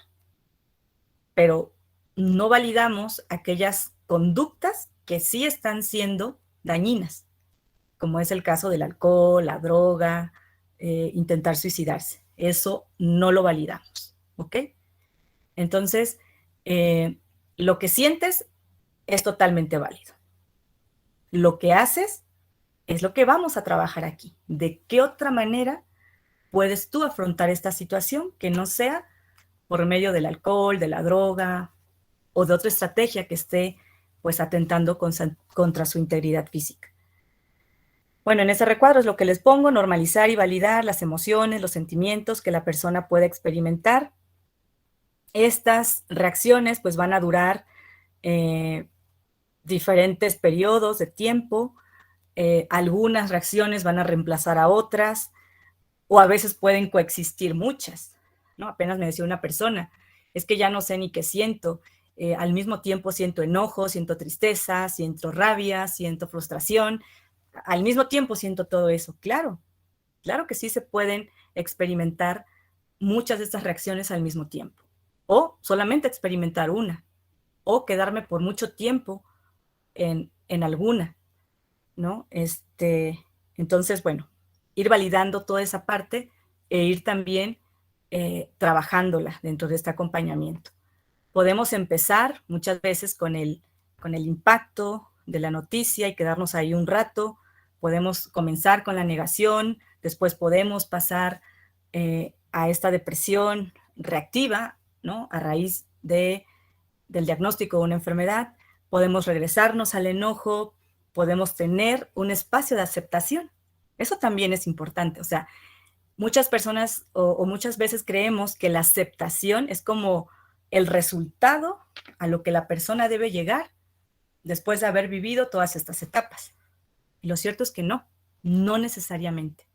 pero no validamos aquellas conductas que sí están siendo dañinas, como es el caso del alcohol, la droga, intentar suicidarse. Eso no lo validamos, ¿ok? Entonces, lo que sientes es totalmente válido. Lo que haces es lo que vamos a trabajar aquí. ¿De qué otra manera puedes tú afrontar esta situación que no sea por medio del alcohol, de la droga o de otra estrategia que esté pues atentando contra su integridad física? Bueno, en ese recuadro es lo que les pongo: normalizar y validar las emociones, los sentimientos que la persona puede experimentar. Estas reacciones pues van a durar diferentes periodos de tiempo. Algunas reacciones van a reemplazar a otras, o a veces pueden coexistir muchas, ¿no? Apenas me decía una persona, es que ya no sé ni qué siento, al mismo tiempo siento enojo, siento tristeza, siento rabia, siento frustración, al mismo tiempo siento todo eso. Claro, claro que sí se pueden experimentar muchas de estas reacciones al mismo tiempo, o solamente experimentar una, o quedarme por mucho tiempo en alguna, ¿no? Entonces, bueno, ir validando toda esa parte e ir también trabajándola dentro de este acompañamiento. Podemos empezar muchas veces con el impacto de la noticia y quedarnos ahí un rato. Podemos comenzar con la negación, después podemos pasar a esta depresión reactiva, ¿no? A raíz del diagnóstico de una enfermedad, podemos regresarnos al enojo, podemos tener un espacio de aceptación. Eso también es importante. O sea, muchas personas o muchas veces creemos que la aceptación es como el resultado a lo que la persona debe llegar después de haber vivido todas estas etapas. Y lo cierto es que no necesariamente.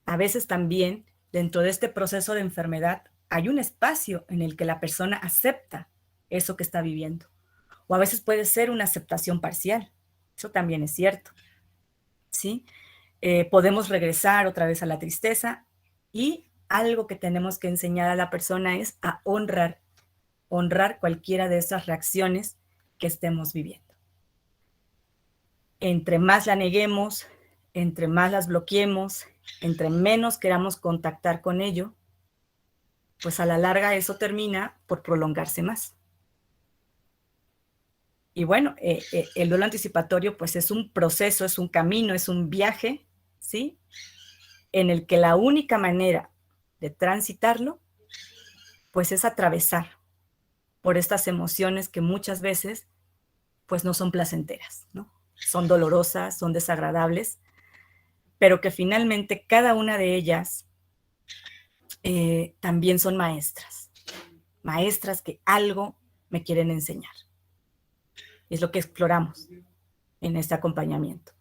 A veces también dentro de este proceso de enfermedad hay un espacio en el que la persona acepta eso que está viviendo. O a veces puede ser una aceptación parcial. Eso también es cierto. ¿Sí? Podemos regresar otra vez a la tristeza y algo que tenemos que enseñar a la persona es a honrar cualquiera de esas reacciones que estemos viviendo. Entre más la neguemos, entre más las bloqueemos, entre menos queramos contactar con ello, pues a la larga eso termina por prolongarse más. Y bueno, el duelo anticipatorio pues es un proceso, es un camino, es un viaje, ¿sí? En el que la única manera de transitarlo pues es atravesar por estas emociones que muchas veces pues no son placenteras, ¿no? Son dolorosas, son desagradables, pero que finalmente cada una de ellas también son maestras que algo me quieren enseñar. Es lo que exploramos en este acompañamiento.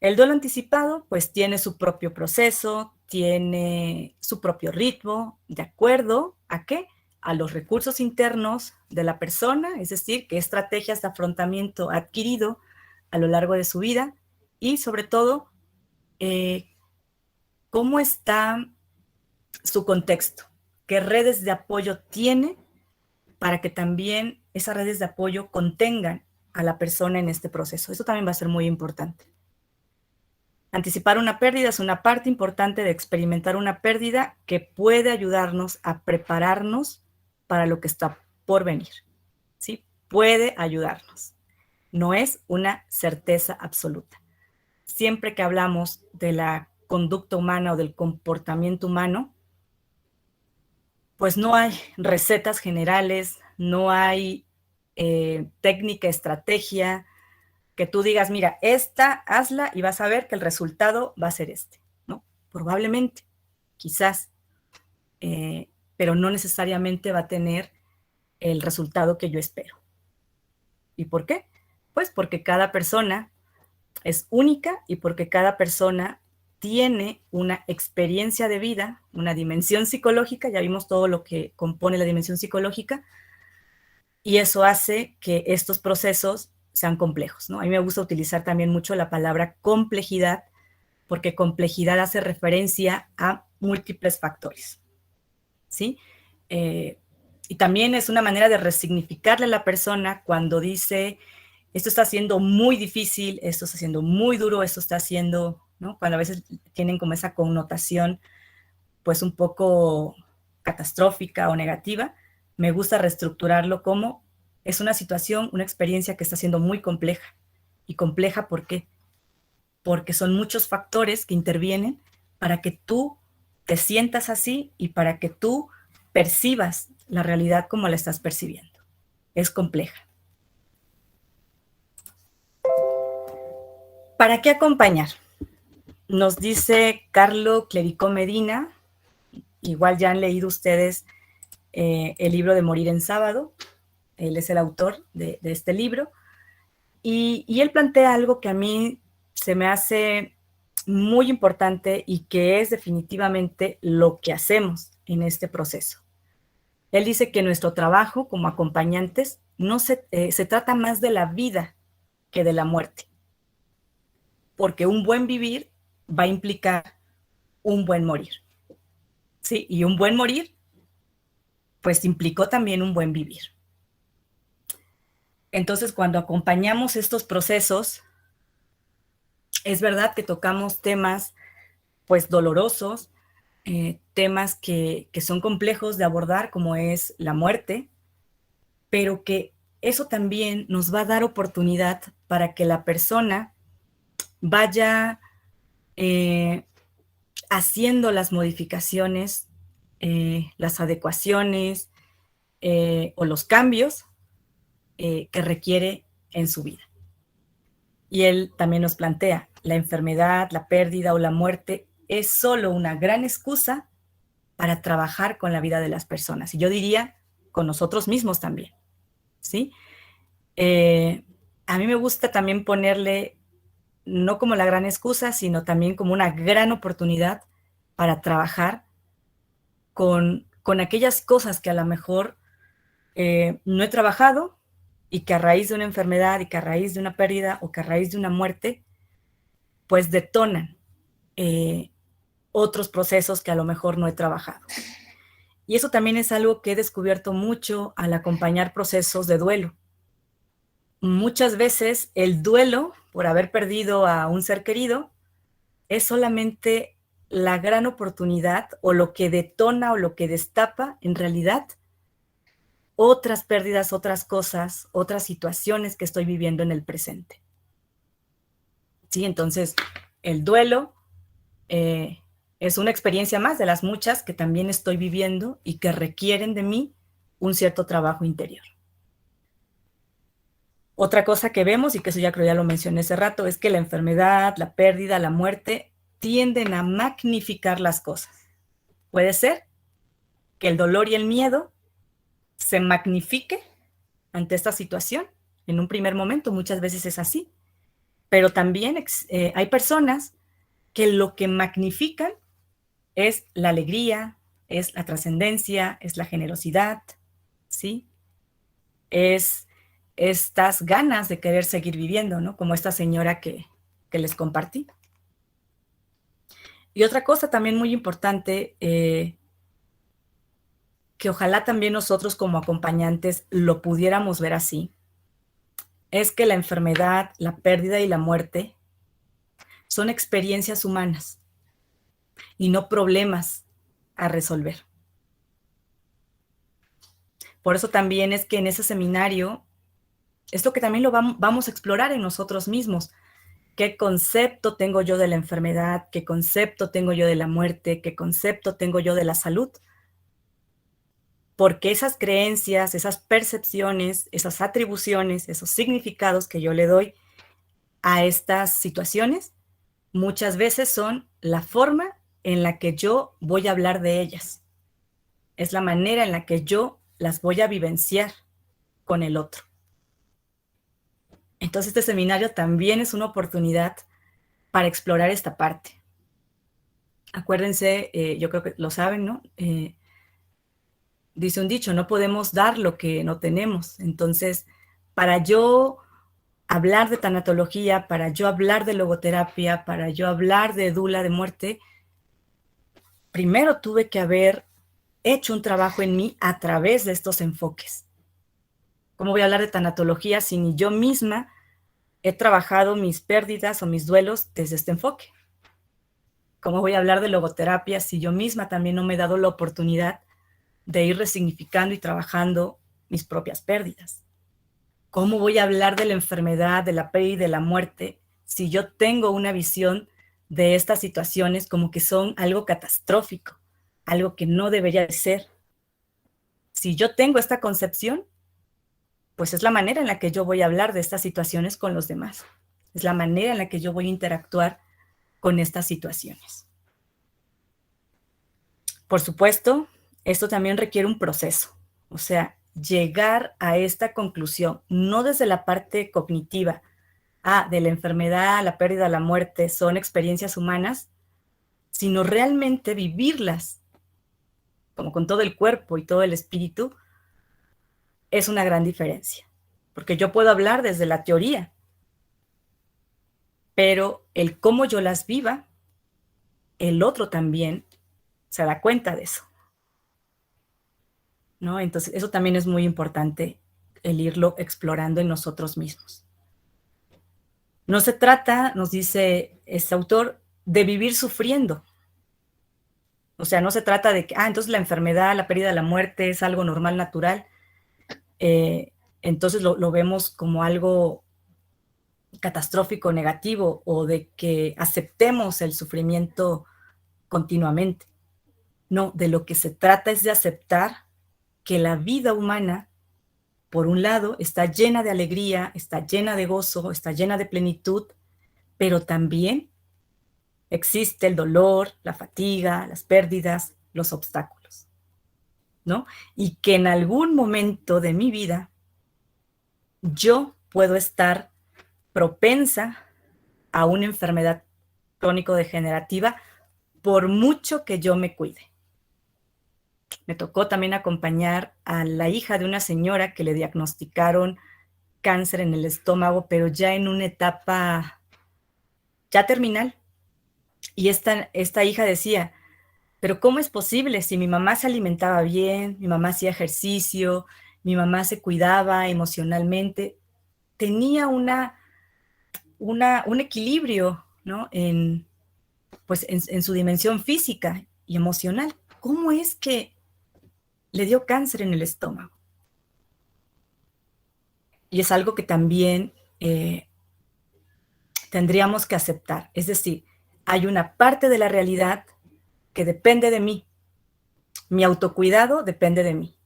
El duelo anticipado pues tiene su propio proceso, tiene su propio ritmo, de acuerdo ¿a qué? A los recursos internos de la persona, es decir, qué estrategias de afrontamiento ha adquirido a lo largo de su vida y sobre todo, cómo está su contexto, qué redes de apoyo tiene para que también esas redes de apoyo contengan a la persona en este proceso. Eso también va a ser muy importante. Anticipar una pérdida es una parte importante de experimentar una pérdida que puede ayudarnos a prepararnos para lo que está por venir. ¿Sí? Puede ayudarnos. No es una certeza absoluta. Siempre que hablamos de la conducta humana o del comportamiento humano, pues no hay recetas generales, no hay técnica, estrategia, que tú digas, mira, esta hazla y vas a ver que el resultado va a ser este, ¿no? Probablemente, quizás, pero no necesariamente va a tener el resultado que yo espero. ¿Y por qué? Pues porque cada persona es única y porque cada persona tiene una experiencia de vida, una dimensión psicológica, ya vimos todo lo que compone la dimensión psicológica, y eso hace que estos procesos sean complejos, ¿no? A mí me gusta utilizar también mucho la palabra complejidad, porque complejidad hace referencia a múltiples factores, ¿sí? Y también es una manera de resignificarle a la persona cuando dice, esto está siendo muy difícil, esto está siendo muy duro, esto está siendo, ¿no? Cuando a veces tienen como esa connotación, pues un poco catastrófica o negativa, me gusta reestructurarlo como es una situación, una experiencia que está siendo muy compleja. ¿Y compleja por qué? Porque son muchos factores que intervienen para que tú te sientas así y para que tú percibas la realidad como la estás percibiendo. Es compleja. ¿Para qué acompañar? Nos dice Carlo Clericó Medina, igual ya han leído ustedes el libro de Morir en Sábado, él es el autor de este libro, y él plantea algo que a mí se me hace muy importante y que es definitivamente lo que hacemos en este proceso. Él dice que nuestro trabajo como acompañantes no se trata más de la vida que de la muerte, porque un buen vivir va a implicar un buen morir. Sí, y un buen morir, pues implicó también un buen vivir. Entonces, cuando acompañamos estos procesos, es verdad que tocamos temas, pues, dolorosos, temas que son complejos de abordar, como es la muerte, pero que eso también nos va a dar oportunidad para que la persona vaya haciendo las modificaciones las adecuaciones o los cambios que requiere en su vida. Y él también nos plantea, la enfermedad, la pérdida o la muerte es solo una gran excusa para trabajar con la vida de las personas. Y yo diría, con nosotros mismos también, ¿sí? A mí me gusta también ponerle, no como la gran excusa, sino también como una gran oportunidad para trabajar con aquellas cosas que a lo mejor no he trabajado y que a raíz de una enfermedad y que a raíz de una pérdida o que a raíz de una muerte, pues detonan otros procesos que a lo mejor no he trabajado. Y eso también es algo que he descubierto mucho al acompañar procesos de duelo. Muchas veces el duelo por haber perdido a un ser querido es solamente la gran oportunidad o lo que detona o lo que destapa en realidad otras pérdidas, otras cosas, otras situaciones que estoy viviendo en el presente. Sí, entonces el duelo es una experiencia más de las muchas que también estoy viviendo y que requieren de mí un cierto trabajo interior. Otra cosa que vemos, y que eso ya creo ya lo mencioné hace rato, es que la enfermedad, la pérdida, la muerte tienden a magnificar las cosas. Puede ser que el dolor y el miedo se magnifique ante esta situación. En un primer momento muchas veces es así, pero también hay personas que lo que magnifican es la alegría, es la trascendencia, es la generosidad, ¿sí? Es estas ganas de querer seguir viviendo, ¿no? Como esta señora que les compartí. Y otra cosa también muy importante, que ojalá también nosotros como acompañantes lo pudiéramos ver así, es que la enfermedad, la pérdida y la muerte son experiencias humanas y no problemas a resolver. Por eso también es que en ese seminario, esto que también lo vamos a explorar en nosotros mismos. ¿Qué concepto tengo yo de la enfermedad? ¿Qué concepto tengo yo de la muerte? ¿Qué concepto tengo yo de la salud? Porque esas creencias, esas percepciones, esas atribuciones, esos significados que yo le doy a estas situaciones, muchas veces son la forma en la que yo voy a hablar de ellas. Es la manera en la que yo las voy a vivenciar con el otro. Entonces, este seminario también es una oportunidad para explorar esta parte. Acuérdense, yo creo que lo saben, ¿no? Dice un dicho, no podemos dar lo que no tenemos. Entonces, para yo hablar de tanatología, para yo hablar de logoterapia, para yo hablar de dula de muerte, primero tuve que haber hecho un trabajo en mí a través de estos enfoques. ¿Cómo voy a hablar de tanatología si ni yo misma he trabajado mis pérdidas o mis duelos desde este enfoque? ¿Cómo voy a hablar de logoterapia si yo misma también no me he dado la oportunidad de ir resignificando y trabajando mis propias pérdidas? ¿Cómo voy a hablar de la enfermedad, de la pérdida y de la muerte si yo tengo una visión de estas situaciones como que son algo catastrófico, algo que no debería de ser? Si yo tengo esta concepción, pues es la manera en la que yo voy a hablar de estas situaciones con los demás. Es la manera en la que yo voy a interactuar con estas situaciones. Por supuesto, esto también requiere un proceso, o sea, llegar a esta conclusión, no desde la parte cognitiva, de la enfermedad, la pérdida, la muerte, son experiencias humanas, sino realmente vivirlas, como con todo el cuerpo y todo el espíritu, es una gran diferencia. Porque yo puedo hablar desde la teoría, pero el cómo yo las viva, el otro también se da cuenta de eso, ¿no? Entonces, eso también es muy importante, el irlo explorando en nosotros mismos. No se trata, nos dice este autor, de vivir sufriendo. O sea, no se trata de que, entonces la enfermedad, la pérdida, la muerte es algo normal, natural. Entonces lo vemos como algo catastrófico, negativo, o de que aceptemos el sufrimiento continuamente. No, de lo que se trata es de aceptar que la vida humana, por un lado, está llena de alegría, está llena de gozo, está llena de plenitud, pero también existe el dolor, la fatiga, las pérdidas, los obstáculos, ¿no? Y que en algún momento de mi vida yo puedo estar propensa a una enfermedad crónico-degenerativa por mucho que yo me cuide. Me tocó también acompañar a la hija de una señora que le diagnosticaron cáncer en el estómago, pero ya en una etapa ya terminal. Y esta hija decía, pero ¿cómo es posible si mi mamá se alimentaba bien, mi mamá hacía ejercicio, mi mamá se cuidaba emocionalmente? Tenía un equilibrio, ¿no? En su dimensión física y emocional. ¿Cómo es que le dio cáncer en el estómago? Y es algo que también tendríamos que aceptar. Es decir, hay una parte de la realidad que depende de mí. Mi autocuidado depende de mí.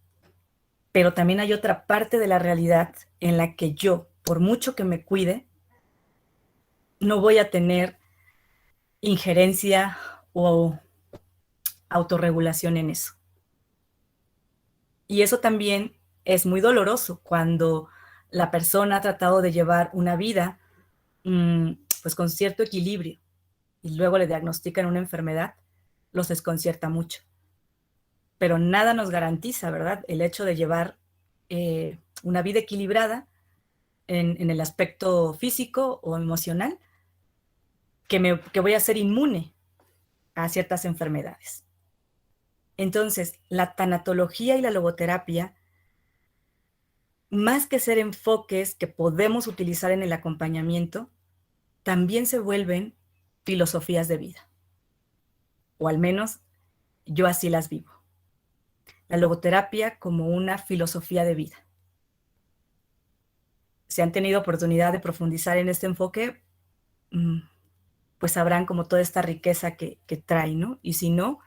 Pero también hay otra parte de la realidad en la que yo, por mucho que me cuide, no voy a tener injerencia o autorregulación en eso. Y eso también es muy doloroso cuando la persona ha tratado de llevar una vida pues con cierto equilibrio y luego le diagnostican una enfermedad, los desconcierta mucho. Pero nada nos garantiza, ¿verdad? El hecho de llevar una vida equilibrada en el aspecto físico o emocional, que voy a ser inmune a ciertas enfermedades. Entonces, la tanatología y la logoterapia, más que ser enfoques que podemos utilizar en el acompañamiento, también se vuelven filosofías de vida. O al menos yo así las vivo. La logoterapia como una filosofía de vida. Si han tenido oportunidad de profundizar en este enfoque, pues sabrán como toda esta riqueza que trae, ¿no? Y si no,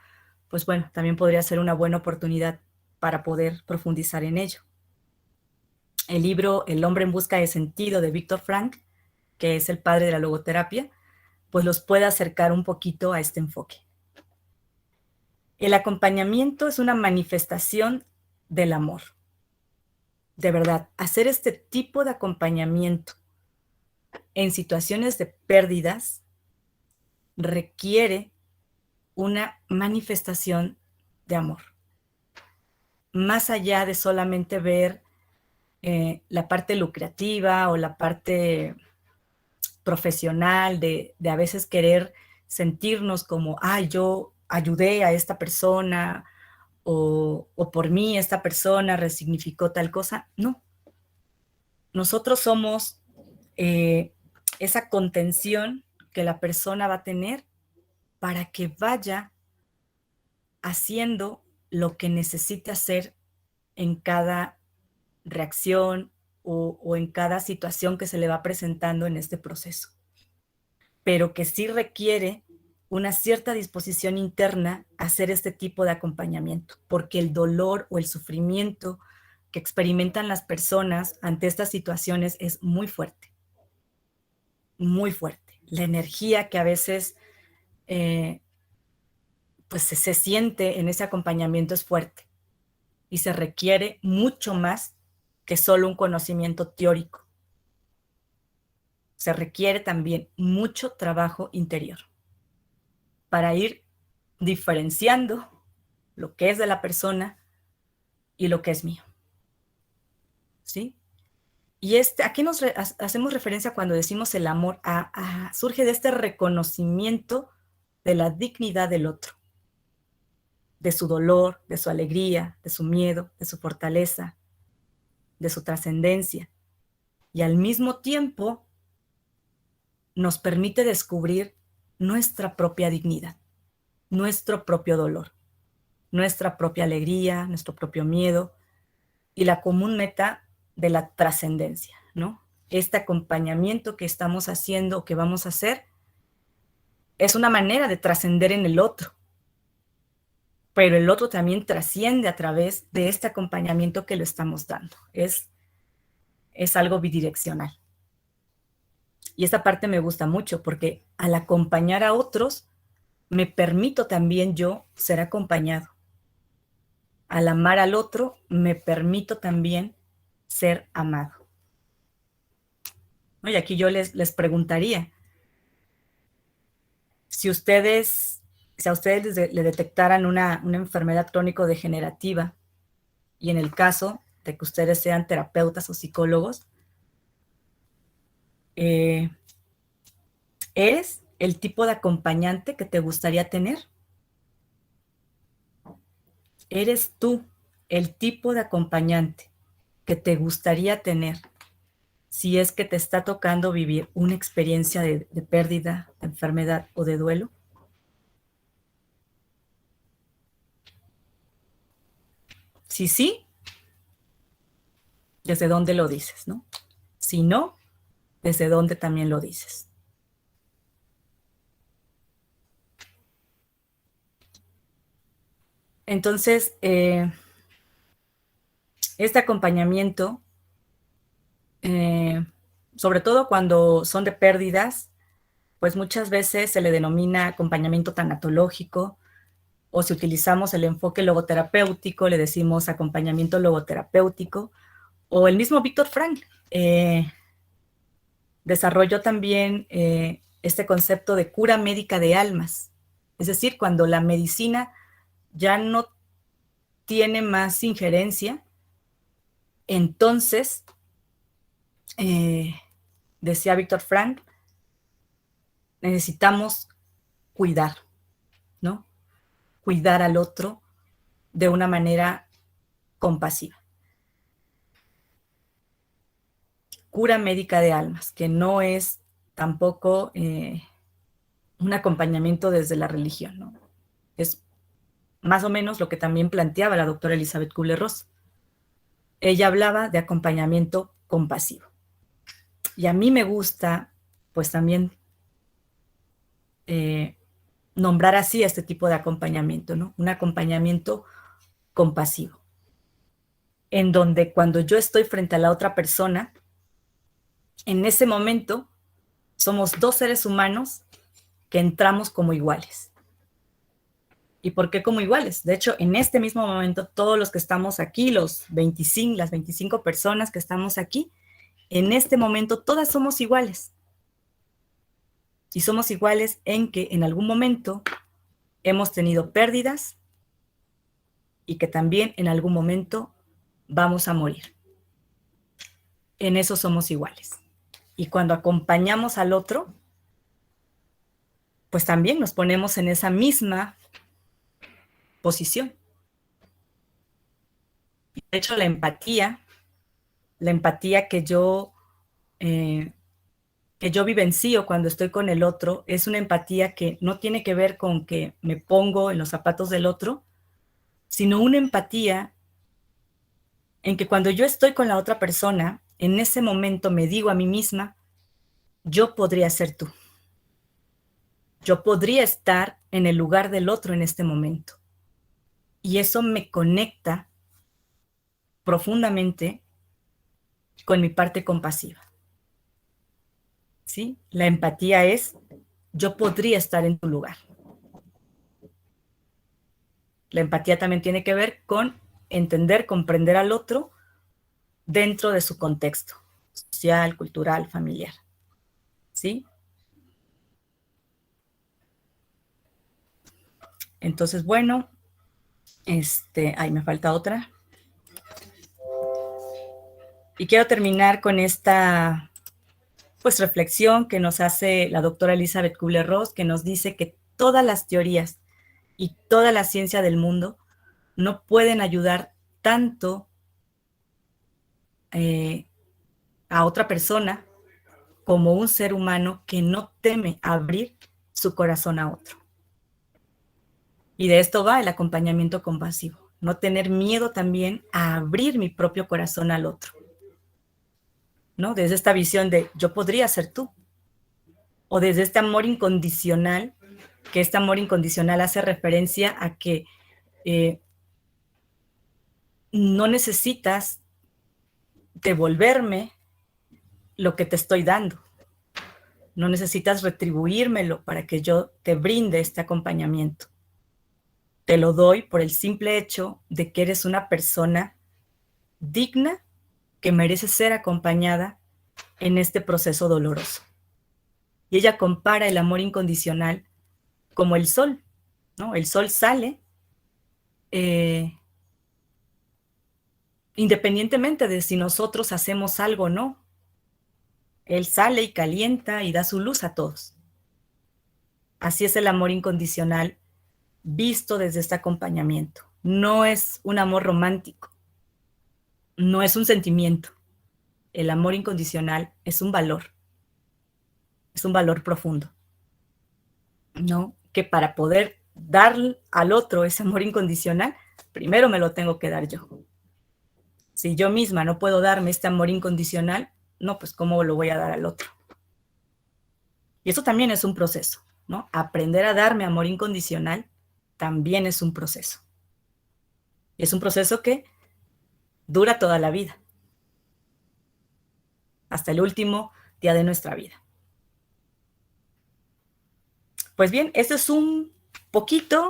pues bueno, también podría ser una buena oportunidad para poder profundizar en ello. El libro El hombre en busca de sentido de Viktor Frankl, que es el padre de la logoterapia, pues los puede acercar un poquito a este enfoque. El acompañamiento es una manifestación del amor. De verdad, hacer este tipo de acompañamiento en situaciones de pérdidas requiere una manifestación de amor. Más allá de solamente ver la parte lucrativa o la parte profesional de a veces querer sentirnos como, ay, yo ayudé a esta persona o por mí esta persona resignificó tal cosa. No, nosotros somos esa contención que la persona va a tener para que vaya haciendo lo que necesite hacer en cada reacción o en cada situación que se le va presentando en este proceso. Pero que sí requiere una cierta disposición interna a hacer este tipo de acompañamiento, porque el dolor o el sufrimiento que experimentan las personas ante estas situaciones es muy fuerte, muy fuerte. La energía que a veces pues se siente en ese acompañamiento es fuerte y se requiere mucho más que solo un conocimiento teórico. Se requiere también mucho trabajo interior para ir diferenciando lo que es de la persona y lo que es mío. ¿Sí? Y aquí hacemos referencia cuando decimos el amor, surge de este reconocimiento de la dignidad del otro, de su dolor, de su alegría, de su miedo, de su fortaleza, de su trascendencia. Y al mismo tiempo nos permite descubrir nuestra propia dignidad, nuestro propio dolor, nuestra propia alegría, nuestro propio miedo y la común meta de la trascendencia, ¿no? Este acompañamiento que estamos haciendo, que vamos a hacer, es una manera de trascender en el otro, pero el otro también trasciende a través de este acompañamiento que le estamos dando. Es algo bidireccional. Y esta parte me gusta mucho porque al acompañar a otros, me permito también yo ser acompañado. Al amar al otro, me permito también ser amado. Y aquí yo les preguntaría, si a ustedes le detectaran una enfermedad crónico-degenerativa, y en el caso de que ustedes sean terapeutas o psicólogos, ¿eres el tipo de acompañante que te gustaría tener? ¿Eres tú el tipo de acompañante que te gustaría tener si es que te está tocando vivir una experiencia de pérdida, de enfermedad o de duelo? Si sí, ¿desde dónde lo dices, no? Si no, ¿desde dónde también lo dices? Entonces, este acompañamiento, sobre todo cuando son de pérdidas, pues muchas veces se le denomina acompañamiento tanatológico, o si utilizamos el enfoque logoterapéutico, le decimos acompañamiento logoterapéutico, o el mismo Víctor Frank desarrolló también este concepto de cura médica de almas, es decir, cuando la medicina ya no tiene más injerencia, entonces, decía Víctor Frank, necesitamos cuidar, ¿no? Cuidar al otro de una manera compasiva. Cura médica de almas, que no es tampoco un acompañamiento desde la religión, ¿no? Es más o menos lo que también planteaba la doctora Elizabeth Kubler-Ross. Ella hablaba de acompañamiento compasivo. Y a mí me gusta, pues también, nombrar así este tipo de acompañamiento, ¿no? Un acompañamiento compasivo, en donde cuando yo estoy frente a la otra persona, en ese momento somos dos seres humanos que entramos como iguales. ¿Y por qué como iguales? De hecho, en este mismo momento, todos los que estamos aquí, las 25 personas que estamos aquí, en este momento todas somos iguales. Y somos iguales en que en algún momento hemos tenido pérdidas y que también en algún momento vamos a morir. En eso somos iguales. Y cuando acompañamos al otro, pues también nos ponemos en esa misma posición. De hecho, la empatía que yo vivencio cuando estoy con el otro es una empatía que no tiene que ver con que me pongo en los zapatos del otro, sino una empatía en que cuando yo estoy con la otra persona, en ese momento me digo a mí misma, yo podría ser tú. Yo podría estar en el lugar del otro en este momento. Y eso me conecta profundamente con mi parte compasiva. ¿Sí? La empatía es, yo podría estar en tu lugar. La empatía también tiene que ver con entender, comprender al otro dentro de su contexto social, cultural, familiar. ¿Sí? Entonces, bueno, ahí me falta otra. Y quiero terminar con esta pues reflexión que nos hace la doctora Elizabeth Kubler-Ross, que nos dice que todas las teorías y toda la ciencia del mundo no pueden ayudar tanto a otra persona como un ser humano que no teme abrir su corazón a otro. Y de esto va el acompañamiento compasivo, no tener miedo también a abrir mi propio corazón al otro, ¿no? Desde esta visión de yo podría ser tú, o desde este amor incondicional, que este amor incondicional hace referencia a que no necesitas devolverme lo que te estoy dando. No necesitas retribuírmelo para que yo te brinde este acompañamiento. Te lo doy por el simple hecho de que eres una persona digna que merece ser acompañada en este proceso doloroso. Y ella compara el amor incondicional como el sol, ¿no? El sol sale independientemente de si nosotros hacemos algo o no. Él sale y calienta y da su luz a todos. Así es el amor incondicional visto desde este acompañamiento. No es un amor romántico, no es un sentimiento. El amor incondicional es un valor profundo, ¿no? Que para poder dar al otro ese amor incondicional, primero me lo tengo que dar yo. Si yo misma no puedo darme este amor incondicional, no, pues ¿cómo lo voy a dar al otro? Y eso también es un proceso, ¿no? Aprender a darme amor incondicional también es un proceso. Y es un proceso que dura toda la vida, hasta el último día de nuestra vida. Pues bien, esto es un poquito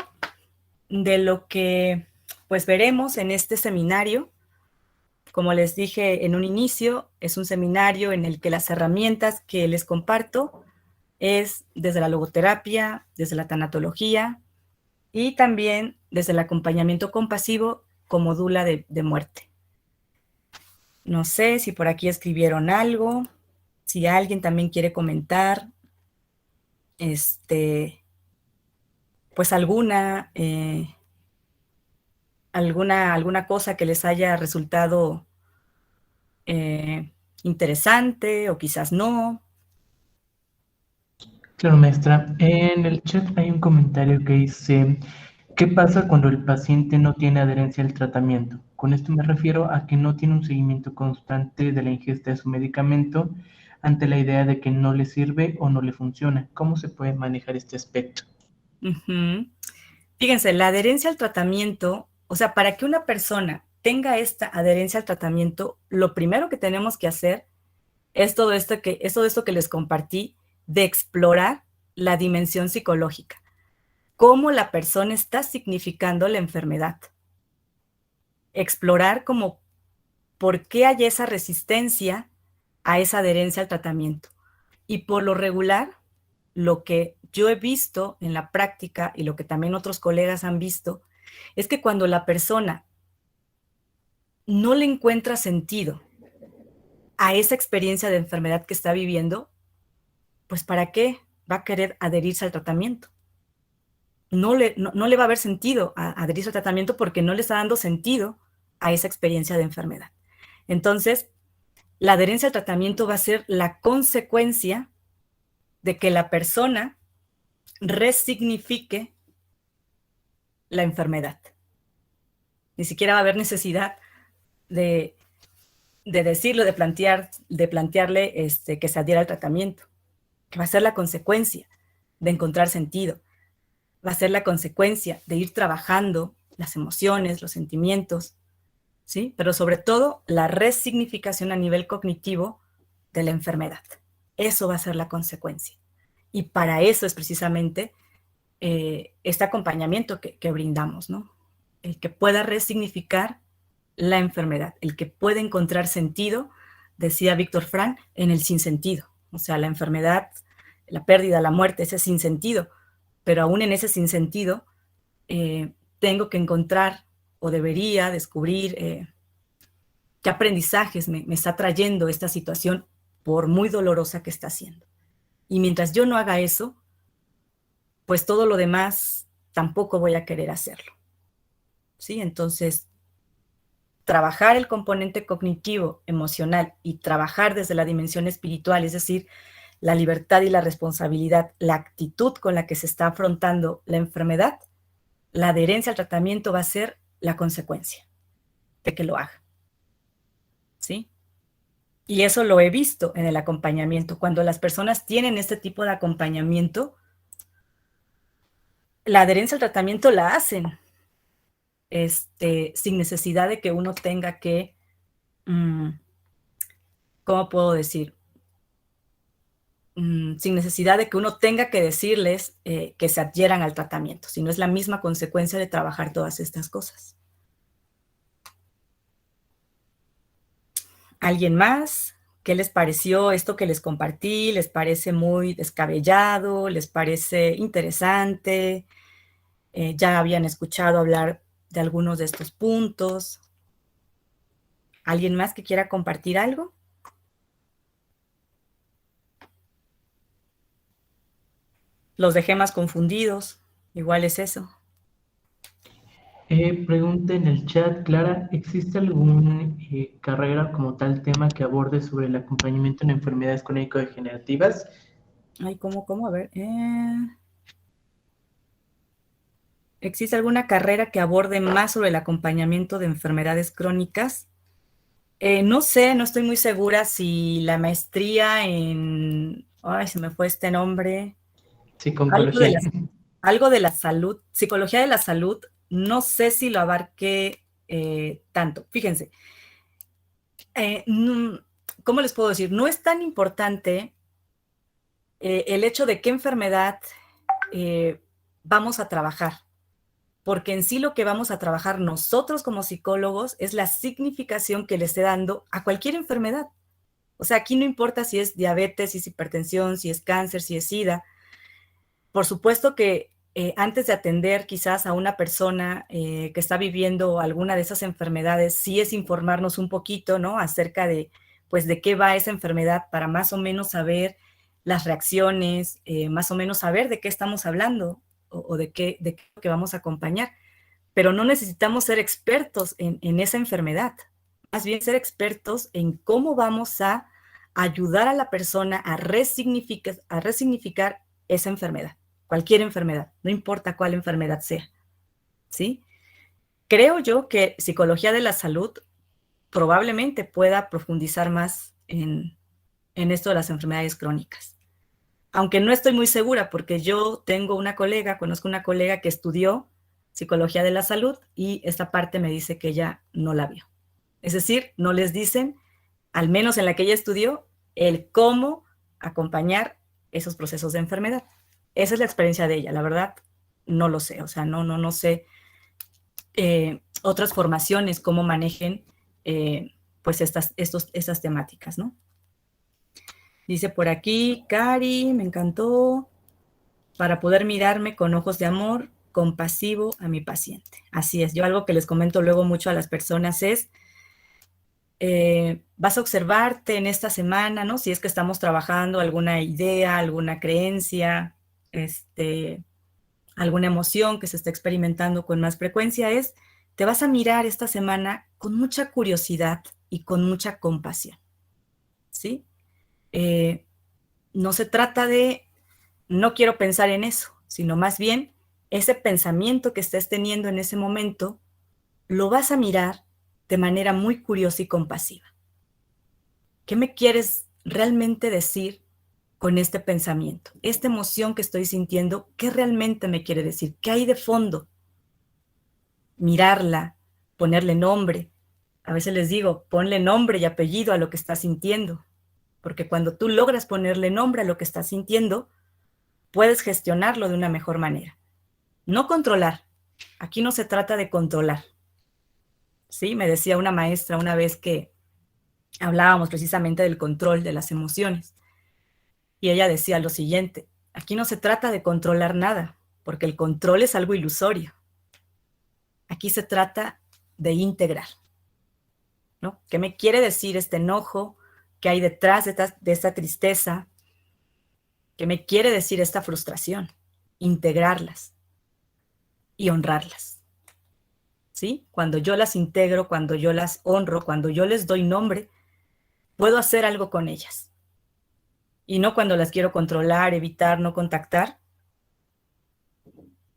de lo que pues veremos en este seminario. Como les dije en un inicio, es un seminario en el que las herramientas que les comparto es desde la logoterapia, desde la tanatología y también desde el acompañamiento compasivo como dula de muerte. No sé si por aquí escribieron algo, si alguien también quiere comentar, pues alguna cosa que les haya resultado interesante o quizás no. Claro, maestra. En el chat hay un comentario que dice, ¿qué pasa cuando el paciente no tiene adherencia al tratamiento? Con esto me refiero a que no tiene un seguimiento constante de la ingesta de su medicamento ante la idea de que no le sirve o no le funciona. ¿Cómo se puede manejar este aspecto? Fíjense, la adherencia al tratamiento, o sea, para que una persona tenga esta adherencia al tratamiento, lo primero que tenemos que hacer es todo esto que les compartí, de explorar la dimensión psicológica, cómo la persona está significando la enfermedad. Explorar como por qué hay esa resistencia a esa adherencia al tratamiento. Y por lo regular, lo que yo he visto en la práctica y lo que también otros colegas han visto, es que cuando la persona no le encuentra sentido a esa experiencia de enfermedad que está viviendo, pues ¿para qué va a querer adherirse al tratamiento? No le va a haber sentido adherirse al tratamiento porque no le está dando sentido a esa experiencia de enfermedad. Entonces, la adherencia al tratamiento va a ser la consecuencia de que la persona resignifique la enfermedad. Ni siquiera va a haber necesidad de decirlo, de plantearle que se adhiera al tratamiento, que va a ser la consecuencia de encontrar sentido, va a ser la consecuencia de ir trabajando las emociones, los sentimientos, ¿sí? Pero sobre todo la resignificación a nivel cognitivo de la enfermedad. Eso va a ser la consecuencia. Y para eso es precisamente este acompañamiento que brindamos, ¿no? El que pueda resignificar la enfermedad, el que pueda encontrar sentido, decía Víctor Frank, en el sinsentido. O sea, la enfermedad, la pérdida, la muerte, ese sinsentido. Pero aún en ese sinsentido, tengo que encontrar o debería descubrir qué aprendizajes me está trayendo esta situación, por muy dolorosa que está siendo. Y mientras yo no haga eso, pues todo lo demás tampoco voy a querer hacerlo. ¿Sí? Entonces, trabajar el componente cognitivo, emocional y trabajar desde la dimensión espiritual, es decir, la libertad y la responsabilidad, la actitud con la que se está afrontando la enfermedad, la adherencia al tratamiento va a ser la consecuencia de que lo haga. ¿Sí? Y eso lo he visto en el acompañamiento. Cuando las personas tienen este tipo de acompañamiento, la adherencia al tratamiento la hacen. sin necesidad de que uno tenga que, ¿cómo puedo decir? Sin necesidad de que uno tenga que decirles que se adhieran al tratamiento, sino es la misma consecuencia de trabajar todas estas cosas. ¿Alguien más? ¿Qué les pareció esto que les compartí? ¿Les parece muy descabellado? ¿Les parece interesante? ¿Ya habían escuchado hablar de algunos de estos puntos? ¿Alguien más que quiera compartir algo? Los dejé más confundidos. Igual es eso. Pregunta en el chat, Clara, ¿existe alguna carrera como tal tema que aborde sobre el acompañamiento en enfermedades crónico-degenerativas? Ay, ¿cómo? A ver. ¿Existe alguna carrera que aborde más sobre el acompañamiento de enfermedades crónicas? No sé, no estoy muy segura si la maestría en... Ay, se me fue este nombre. Sí, con Algo de oncología. la, algo de la salud, psicología de la salud, no sé si lo abarque tanto. Fíjense, ¿cómo les puedo decir? No es tan importante el hecho de qué enfermedad vamos a trabajar, porque en sí lo que vamos a trabajar nosotros como psicólogos es la significación que le esté dando a cualquier enfermedad. O sea, aquí no importa si es diabetes, si es hipertensión, si es cáncer, si es SIDA. Por supuesto que antes de atender quizás a una persona que está viviendo alguna de esas enfermedades, sí es informarnos un poquito, ¿no? Acerca de, pues, de qué va esa enfermedad para más o menos saber las reacciones, más o menos saber de qué estamos hablando o de qué que vamos a acompañar. Pero no necesitamos ser expertos en esa enfermedad, más bien ser expertos en cómo vamos a ayudar a la persona a resignificar esa enfermedad, cualquier enfermedad, no importa cuál enfermedad sea, ¿sí? Creo yo que psicología de la salud probablemente pueda profundizar más en esto de las enfermedades crónicas. Aunque no estoy muy segura porque yo conozco una colega que estudió psicología de la salud y esta parte me dice que ella no la vio. Es decir, no les dicen, al menos en la que ella estudió, el cómo acompañar esos procesos de enfermedad. Esa es la experiencia de ella, la verdad, no lo sé, o sea, no sé otras formaciones, cómo manejen pues estas temáticas, ¿no? Dice por aquí, Cari, me encantó, para poder mirarme con ojos de amor compasivo a mi paciente. Así es, yo algo que les comento luego mucho a las personas es, vas a observarte en esta semana, ¿no? Si es que estamos trabajando alguna idea, alguna creencia, alguna emoción que se está experimentando con más frecuencia, te vas a mirar esta semana con mucha curiosidad y con mucha compasión, ¿sí? No se trata de, no quiero pensar en eso, sino más bien ese pensamiento que estés teniendo en ese momento, lo vas a mirar de manera muy curiosa y compasiva. ¿Qué me quieres realmente decir con este pensamiento? Esta emoción que estoy sintiendo, ¿qué realmente me quiere decir? ¿Qué hay de fondo? Mirarla, ponerle nombre. A veces les digo, ponle nombre y apellido a lo que estás sintiendo, porque cuando tú logras ponerle nombre a lo que estás sintiendo, puedes gestionarlo de una mejor manera. No controlar. Aquí no se trata de controlar. ¿Sí? Me decía una maestra una vez que hablábamos precisamente del control de las emociones. Y ella decía lo siguiente, aquí no se trata de controlar nada, porque el control es algo ilusorio. Aquí se trata de integrar, ¿no? ¿Qué me quiere decir este enojo? ¿Qué hay detrás de esta tristeza? ¿Qué me quiere decir esta frustración? Integrarlas y honrarlas, ¿sí? Cuando yo las integro, cuando yo las honro, cuando yo les doy nombre, puedo hacer algo con ellas. Y no cuando las quiero controlar, evitar, no contactar,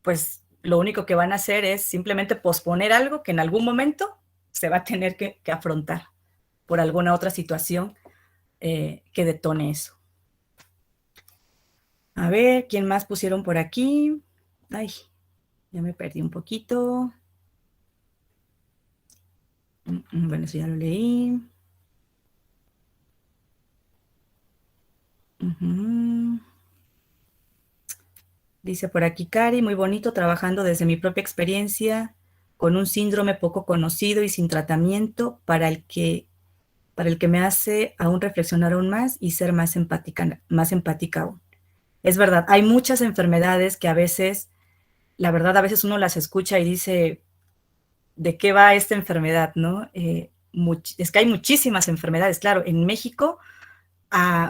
pues lo único que van a hacer es simplemente posponer algo que en algún momento se va a tener que afrontar por alguna otra situación que detone eso. A ver, ¿quién más pusieron por aquí? Ay, ya me perdí un poquito. Bueno, eso ya lo leí. Dice por aquí Cari, muy bonito, trabajando desde mi propia experiencia con un síndrome poco conocido y sin tratamiento para el que me hace aún reflexionar aún más y ser más empática aún. Es verdad, hay muchas enfermedades que a veces, la verdad, a veces uno las escucha y dice, ¿de qué va esta enfermedad? ¿No? Es que hay muchísimas enfermedades, claro, en México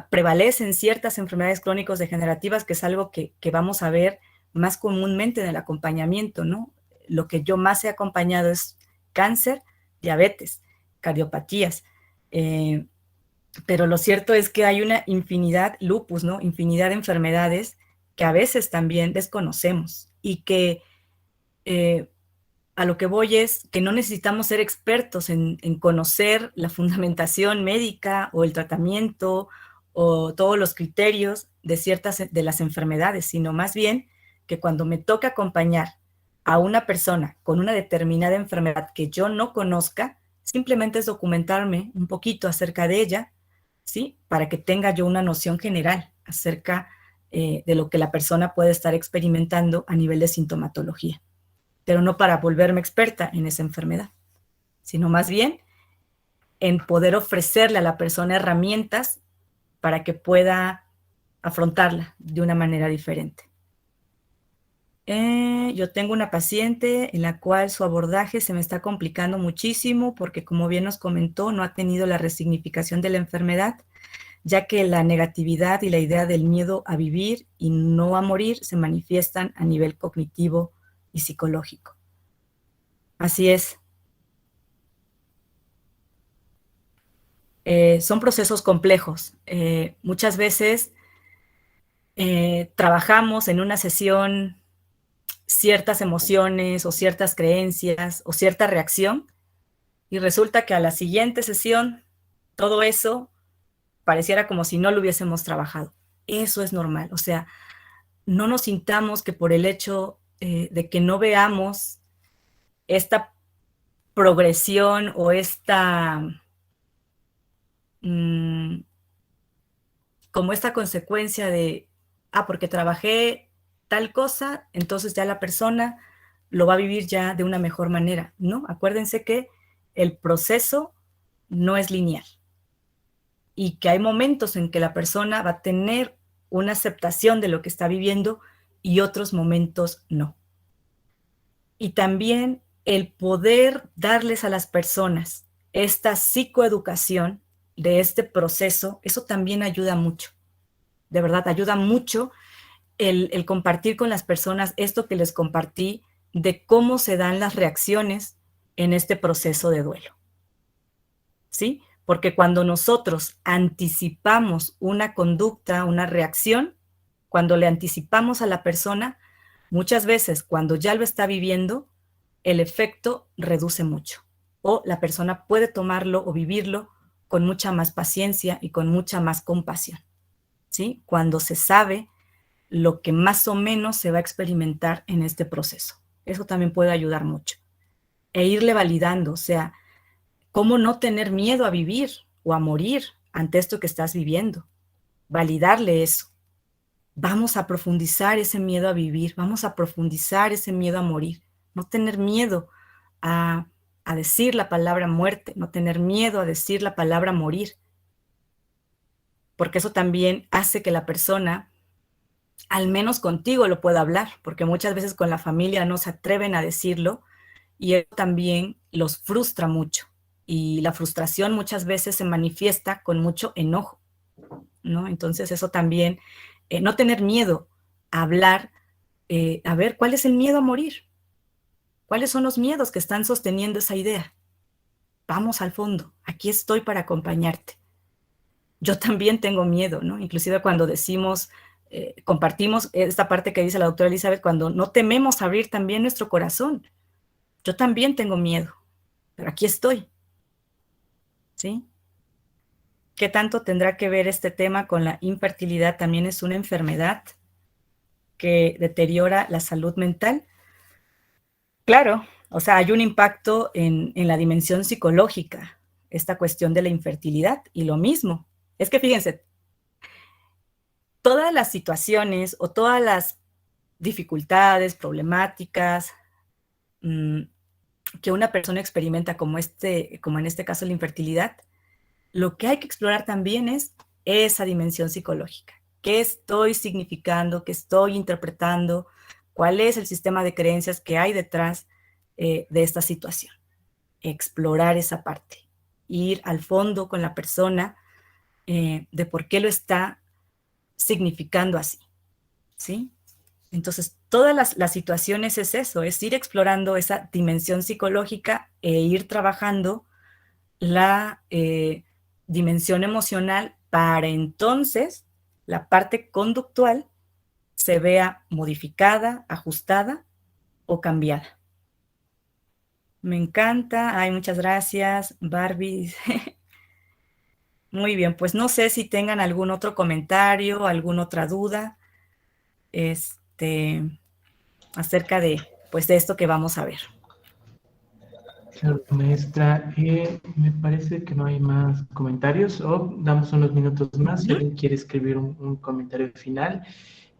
prevalecen ciertas enfermedades crónicos degenerativas, que es algo que vamos a ver más comúnmente en el acompañamiento, ¿no? Lo que yo más he acompañado es cáncer, diabetes, cardiopatías, pero lo cierto es que hay una infinidad, lupus, ¿no? Infinidad de enfermedades que a veces también desconocemos y que a lo que voy es que no necesitamos ser expertos en conocer la fundamentación médica o el tratamiento o todos los criterios de ciertas de las enfermedades, sino más bien que cuando me toca acompañar a una persona con una determinada enfermedad que yo no conozca, simplemente es documentarme un poquito acerca de ella, ¿sí? Para que tenga yo una noción general acerca de lo que la persona puede estar experimentando a nivel de sintomatología, pero no para volverme experta en esa enfermedad, sino más bien en poder ofrecerle a la persona herramientas para que pueda afrontarla de una manera diferente. Yo tengo una paciente en la cual su abordaje se me está complicando muchísimo porque, como bien nos comentó, no ha tenido la resignificación de la enfermedad, ya que la negatividad y la idea del miedo a vivir y no a morir se manifiestan a nivel cognitivo y psicológico. Así es. Son procesos complejos. Muchas veces trabajamos en una sesión ciertas emociones o ciertas creencias o cierta reacción y resulta que a la siguiente sesión todo eso pareciera como si no lo hubiésemos trabajado. Eso es normal. O sea, no nos sintamos que por el hecho de que no veamos esta progresión o esta como esta consecuencia de, porque trabajé tal cosa, entonces ya la persona lo va a vivir ya de una mejor manera, ¿no? Acuérdense que el proceso no es lineal y que hay momentos en que la persona va a tener una aceptación de lo que está viviendo y otros momentos no. Y también el poder darles a las personas esta psicoeducación de este proceso, eso también ayuda mucho. De verdad, ayuda mucho el compartir con las personas esto que les compartí de cómo se dan las reacciones en este proceso de duelo. ¿Sí? Porque cuando nosotros anticipamos una conducta, una reacción, cuando le anticipamos a la persona, muchas veces cuando ya lo está viviendo, el efecto reduce mucho. O la persona puede tomarlo o vivirlo con mucha más paciencia y con mucha más compasión. ¿Sí? Cuando se sabe lo que más o menos se va a experimentar en este proceso. Eso también puede ayudar mucho. E irle validando, o sea, cómo no tener miedo a vivir o a morir ante esto que estás viviendo. Validarle eso. Vamos a profundizar ese miedo a vivir, vamos a profundizar ese miedo a morir. No tener miedo a decir la palabra muerte, no tener miedo a decir la palabra morir, porque eso también hace que la persona, al menos contigo, lo pueda hablar, porque muchas veces con la familia no se atreven a decirlo y eso también los frustra mucho. Y la frustración muchas veces se manifiesta con mucho enojo, ¿no? Entonces eso también, no tener miedo a hablar, a ver, ¿cuál es el miedo a morir? ¿Cuáles son los miedos que están sosteniendo esa idea? Vamos al fondo, aquí estoy para acompañarte. Yo también tengo miedo, ¿no? Inclusive cuando decimos, compartimos esta parte que dice la doctora Elizabeth, cuando no tememos abrir también nuestro corazón. Yo también tengo miedo, pero aquí estoy, ¿sí? ¿Qué tanto tendrá que ver este tema con la infertilidad? También es una enfermedad que deteriora la salud mental. Claro, O sea, hay un impacto en la dimensión psicológica, esta cuestión de la infertilidad, y lo mismo. Es que fíjense, todas las situaciones o todas las dificultades, problemáticas que una persona experimenta como en este caso la infertilidad, lo que hay que explorar también es esa dimensión psicológica. ¿Qué estoy significando? ¿Qué estoy interpretando? ¿Cuál es el sistema de creencias que hay detrás de esta situación? Explorar esa parte, ir al fondo con la persona de por qué lo está significando así, ¿sí? Entonces, todas las situaciones es eso, es ir explorando esa dimensión psicológica e ir trabajando la dimensión emocional para entonces la parte conductual se vea modificada, ajustada o cambiada. Me encanta, ay, muchas gracias, Barbie. Muy bien, pues no sé si tengan algún otro comentario, alguna otra duda, acerca de, pues, de esto que vamos a ver. Claro, maestra, me parece que no hay más comentarios o damos unos minutos más si alguien quiere escribir un comentario final.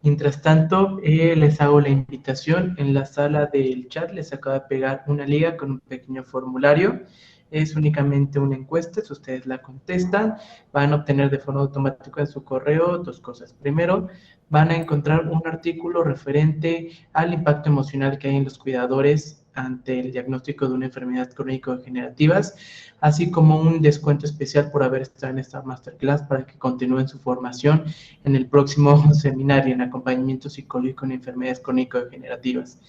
Mientras tanto, les hago la invitación. En la sala del chat les acabo de pegar una liga con un pequeño formulario. Es únicamente una encuesta, si ustedes la contestan, van a obtener de forma automática en su correo dos cosas. Primero, van a encontrar un artículo referente al impacto emocional que hay en los cuidadores ante el diagnóstico de una enfermedad crónico-degenerativa, así como un descuento especial por haber estado en esta masterclass para que continúen su formación en el próximo seminario en acompañamiento psicológico en enfermedades crónico-degenerativas.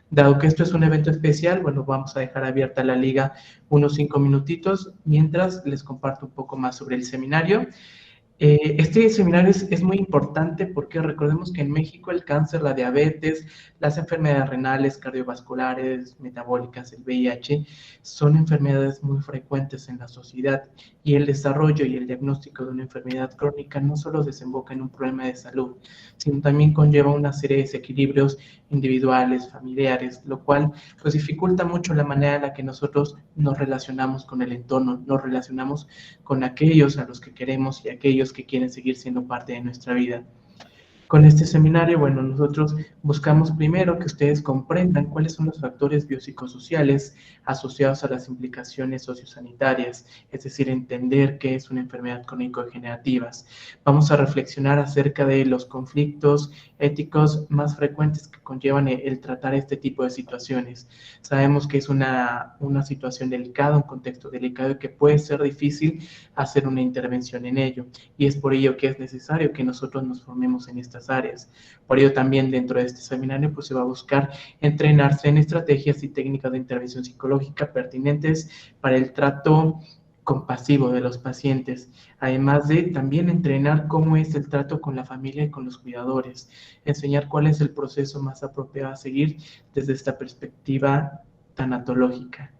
Dado que esto es un evento especial, bueno, vamos a dejar abierta la liga unos 5 minutitos mientras les comparto un poco más sobre el seminario. Este seminario es muy importante porque recordemos que en México el cáncer, la diabetes, las enfermedades renales, cardiovasculares, metabólicas, el VIH, son enfermedades muy frecuentes en la sociedad y el desarrollo y el diagnóstico de una enfermedad crónica no solo desemboca en un problema de salud, sino también conlleva una serie de desequilibrios individuales, familiares, lo cual pues dificulta mucho la manera en la que nosotros nos relacionamos con el entorno, nos relacionamos con aquellos a los que queremos y aquellos que quieren seguir siendo parte de nuestra vida. Con este seminario, bueno, nosotros buscamos primero que ustedes comprendan cuáles son los factores biopsicosociales asociados a las implicaciones sociosanitarias, es decir, entender qué es una enfermedad crónico-degenerativa. Vamos a reflexionar acerca de los conflictos éticos más frecuentes que conllevan el tratar este tipo de situaciones. Sabemos que es una situación delicada, un contexto delicado y que puede ser difícil hacer una intervención en ello, y es por ello que es necesario que nosotros nos formemos en estas áreas. Por ello también dentro de este seminario pues se va a buscar entrenarse en estrategias y técnicas de intervención psicológica pertinentes para el trato compasivo de los pacientes, además de también entrenar cómo es el trato con la familia y con los cuidadores, enseñar cuál es el proceso más apropiado a seguir desde esta perspectiva tanatológica.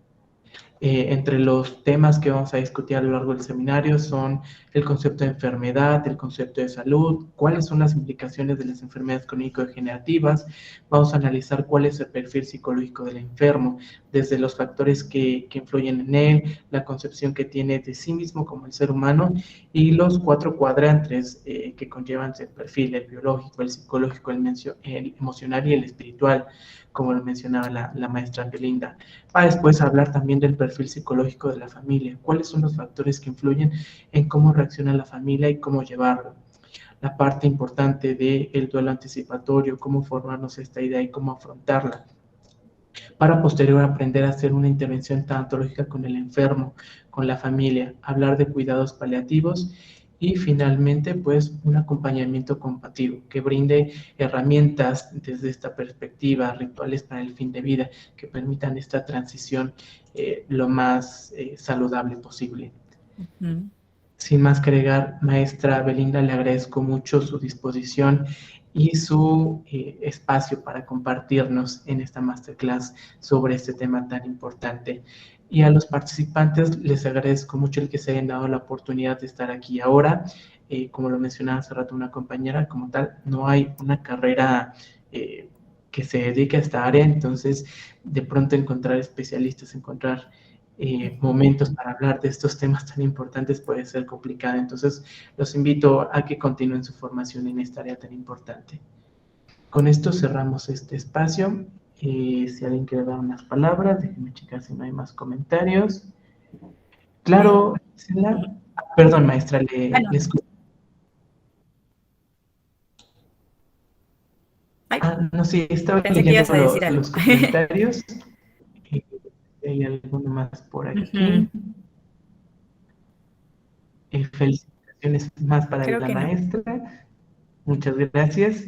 Entre los temas que vamos a discutir a lo largo del seminario son el concepto de enfermedad, el concepto de salud, cuáles son las implicaciones de las enfermedades crónico-degenerativas. Vamos a analizar cuál es el perfil psicológico del enfermo, desde los factores que influyen en él, la concepción que tiene de sí mismo como el ser humano y los 4 cuadrantes que conllevan el perfil, el biológico, el psicológico, el emocional y el espiritual, como lo mencionaba la maestra Belinda. Para después hablar también del perfil psicológico de la familia, cuáles son los factores que influyen en cómo reacciona la familia y cómo llevarlo. La parte importante del duelo anticipatorio, cómo formarnos esta idea y cómo afrontarla. Para posterior aprender a hacer una intervención tanatológica con el enfermo, con la familia, hablar de cuidados paliativos y finalmente pues un acompañamiento compasivo que brinde herramientas desde esta perspectiva, rituales para el fin de vida que permitan esta transición lo más saludable posible. Sin más que agregar, maestra Belinda, le agradezco mucho su disposición y su espacio para compartirnos en esta masterclass sobre este tema tan importante. Y a los participantes les agradezco mucho el que se hayan dado la oportunidad de estar aquí ahora. Como lo mencionaba hace rato una compañera, como tal, no hay una carrera que se dedique a esta área, entonces de pronto encontrar especialistas, encontrar momentos para hablar de estos temas tan importantes puede ser complicado. Entonces los invito a que continúen su formación en esta área tan importante. Con esto cerramos este espacio. Si alguien quiere dar unas palabras, déjenme checar si no hay más comentarios. Claro, Gisela. Perdón, maestra, le escucho. No, sí, estaba Pensé que leyendo ibas a decir algo. los comentarios. ¿Hay alguno más por aquí? Felicitaciones más para Creo la que no. maestra. Muchas gracias.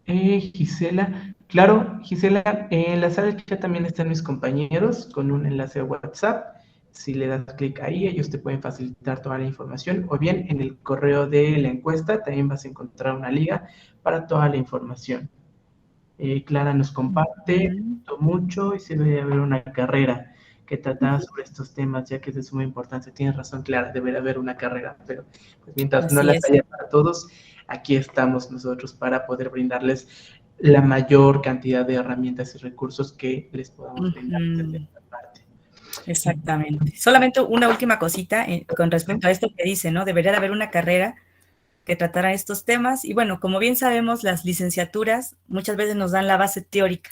Gisela, claro, Gisela, en la sala de chat también están mis compañeros con un enlace a WhatsApp. Si le das clic ahí, ellos te pueden facilitar toda la información, o bien en el correo de la encuesta también vas a encontrar una liga para toda la información. Clara nos comparte, me gustó mucho y se debe haber una carrera que trataba sobre estos temas, ya que es de suma importancia. Tienes razón, Clara, debería haber una carrera, pero pues, mientras no las haya para todos, aquí estamos nosotros para poder brindarles la mayor cantidad de herramientas y recursos que les podamos brindar desde esta parte. Exactamente. Solamente una última cosita con respecto a esto que dice, ¿no? Debería de haber una carrera que tratara estos temas. Y bueno, como bien sabemos, las licenciaturas muchas veces nos dan la base teórica,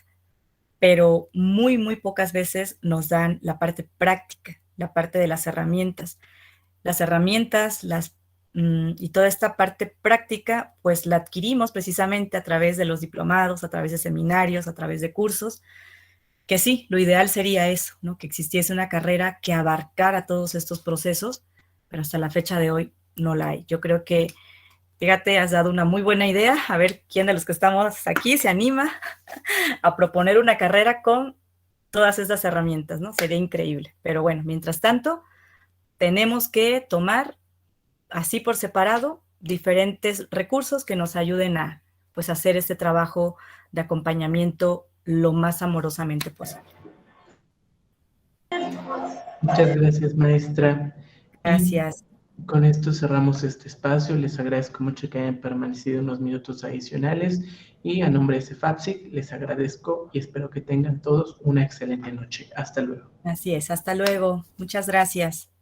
pero muy, muy pocas veces nos dan la parte práctica, la parte de las herramientas. Las herramientas, y toda esta parte práctica, pues la adquirimos precisamente a través de los diplomados, a través de seminarios, a través de cursos, que sí, lo ideal sería eso, ¿no? Que existiese una carrera que abarcara todos estos procesos, pero hasta la fecha de hoy no la hay. Yo creo que, fíjate, has dado una muy buena idea, a ver quién de los que estamos aquí se anima a proponer una carrera con todas estas herramientas, ¿no? Sería increíble. Pero bueno, mientras tanto, tenemos que tomar así por separado diferentes recursos que nos ayuden a pues hacer este trabajo de acompañamiento lo más amorosamente posible. Muchas gracias, maestra. Gracias. Y con esto cerramos este espacio. Les agradezco mucho que hayan permanecido unos minutos adicionales y a nombre de CEFAPSIC les agradezco y espero que tengan todos una excelente noche. Hasta luego. Así es, hasta luego. Muchas gracias.